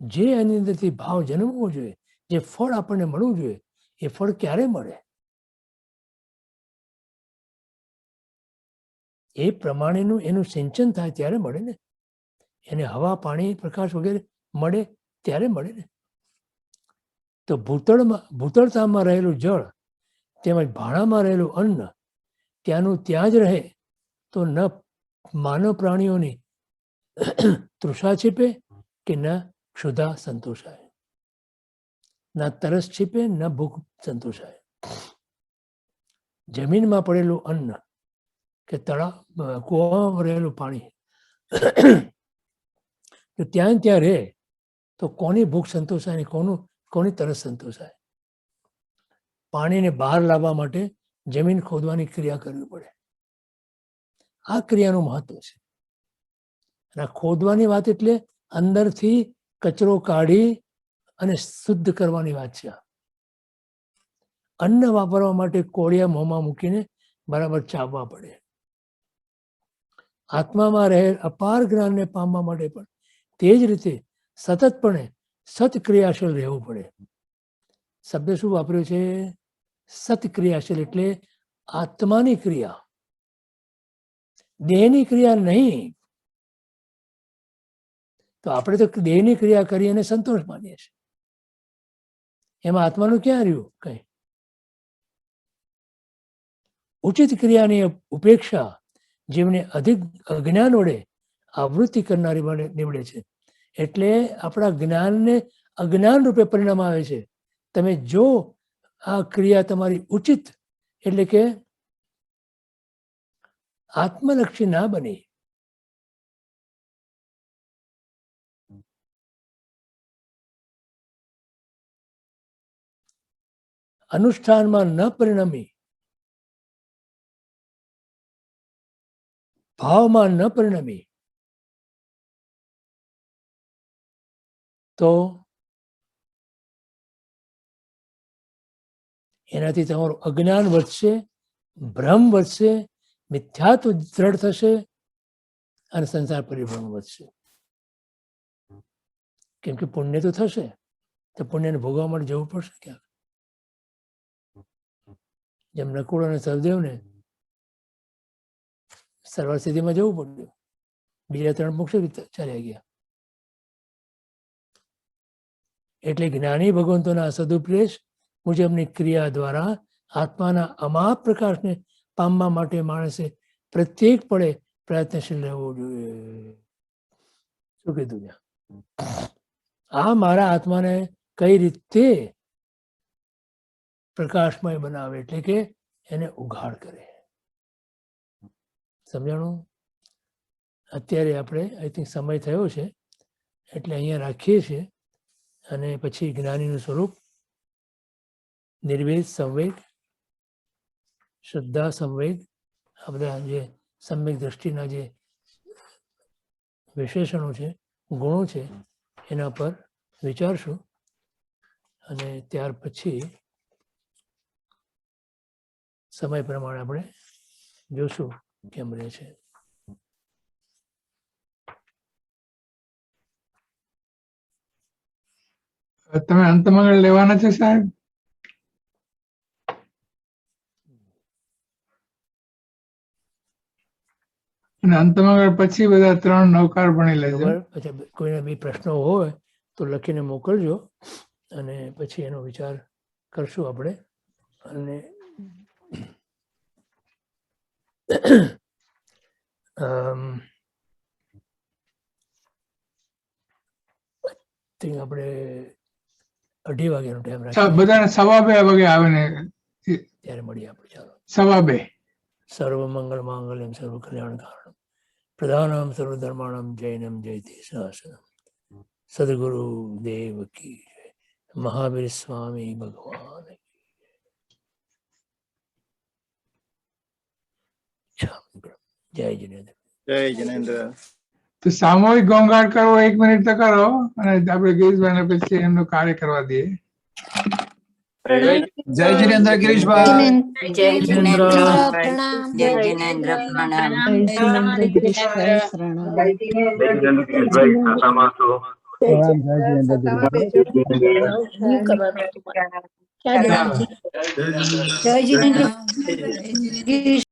જે એની અંદરથી ભાવ જન્મવો જોઈએ, જે ફળ આપણને મળવું જોઈએ, એ ફળ ક્યારે મળે? એ પ્રમાણેનું એનું સિંચન થાય ત્યારે મળે ને. એને હવા, પાણી, પ્રકાશ વગેરે મળે ત્યારે મળે ને. તો ભૂતળતામાં રહેલું જળ તેમજ ભાણામાં રહેલું અન્ન ત્યાંનું ત્યાં જ રહે તો ન માનવ પ્રાણીઓની તૃષા છીપે કે ન ક્ષુધા સંતોષાય, ના તરસ છીપે ન ભૂખ સંતોષાય. જમીનમાં પડેલું અન્ન કે તળાવ કૂવામાં રહેલું પાણી તો ત્યાં રહે તો કોની ભૂખ સંતોષાય ને કોની તરસ સંતોષાય? પાણીને બહાર લાવવા માટે જમીન ખોદવાની ક્રિયા કરવી પડે. આ ક્રિયાનું મહત્વ છે. અને ખોદવાની વાત એટલે અંદરથી કચરો કાઢી અને શુદ્ધ કરવાની વાત છે. અન્ન વાપરવા માટે કોળિયા મોંમાં મૂકીને બરાબર ચાવવા પડે. આત્મામાં રહેલ અપાર જ્ઞાનને પામવા માટે પણ તે જ રીતે સતતપણે સત્ક્રિયાશીલ રહેવું પડે. શબ્દ શું વાપર્યો છે? સત્ક્રિયાશીલ એટલે આત્માની ક્રિયા, દેહની ક્રિયા નહીં. તો આપણે તો દેહની ક્રિયા કરી અને સંતોષ માનીએ છીએ. એમાં આત્માનું ક્યાં રહ્યું? કઈ. ઉચિત ક્રિયાની ઉપેક્ષા જીવને અધિક અજ્ઞાન વડે આવૃત્તિ કરનારી નીવડે છે. એટલે આપણા જ્ઞાનને અજ્ઞાન રૂપે પરિણામ આવે છે. તમે જો આ ક્રિયા તમારી ઉચિત એટલે કે આત્મલક્ષી ના બની, અનુષ્ઠાનમાં ન પરિણમી, ભાવમાં ન પરિણમી, તો એનાથી તમારું અજ્ઞાન વધશે, ભ્રમ વધશે, મિથ્યાત્વ દ્રઢ થશે અને સંસાર પરિભ્રમણ વધશે. કેમ કે પુણ્ય તો થશે, તો પુણ્યને ભોગવવા માટે જવું પડશે ક્યાંક. જેમ નકુળ અને સહદેવને સર્વ સ્થિતિમાં જવું પડ્યું, બીજા 3 મોક્ષ ચાલ્યા ગયા. એટલે જ્ઞાની ભગવંતોના સદુપદેશ મુજબની ક્રિયા દ્વારા આત્માના અમાપ પ્રકાશને પામવા માટે માણસે પ્રત્યેક પળે પ્રયત્નશીલ રહેવું જોઈએ. શું કીધું? આ મારા આત્માને કઈ રીતે પ્રકાશમય બનાવે, એટલે કે એને ઉઘાડ કરે. સમજાણું? અત્યારે આપણે આઈ થિંક સમય થયો છે એટલે અહીંયા રાખીએ છીએ. અને પછી જ્ઞાનીનું સ્વરૂપ, નિર્વેદ, સંવેગ, શ્રદ્ધા, સંવેગ, આ બધા જે સમ્યક દ્રષ્ટિના જે વિશેષણો છે, ગુણો છે, એના પર વિચારશું. અને ત્યાર પછી સમય પ્રમાણે આપણે જોશું કેમ રહે છે. તમે અંતમંગળ લેવાના છે સાહેબ? અને અંતમંગળ પછી બધા 3 નવકાર ભણી લેજો. પછી કોઈને બી પ્રશ્નો હોય તો લખીને મોકલજો અને પછી એનો વિચાર કરશું આપણે. અને આપણે 2:30 વાગ્યાનો ટાઈમ રાખીએ. બધાને 2:15 વાગે આવે ને ત્યારે મળીએ આપણે. ચાલો. 2:15. સર્વ મંગળ માંગલ્યમ સર્વ કલ્યાણ કારણમ પ્રધાનમ સર્વ ધર્માણમ જૈનમ જયતે સહસ્રમ. સદગુરુ દેવ કી જય. મહાવીર સ્વામી ભગવાન. જય જિનેન્દ્ર. જય જિનેન્દ્ર. તો સામૂહિક ઘોંઘાટ કરવો 1 મિનિટ તો કરો અને આપણે ગિરીશભાઈને પછી એમનું કાર્ય કરવા દઈએ. જય જિનેન્દ્ર ગિરીશભાઈ. જય જિનેન્દ્ર પ્રણામ. જય જિનેન્દ્ર પ્રણામ. જય જિનેન્દ્ર.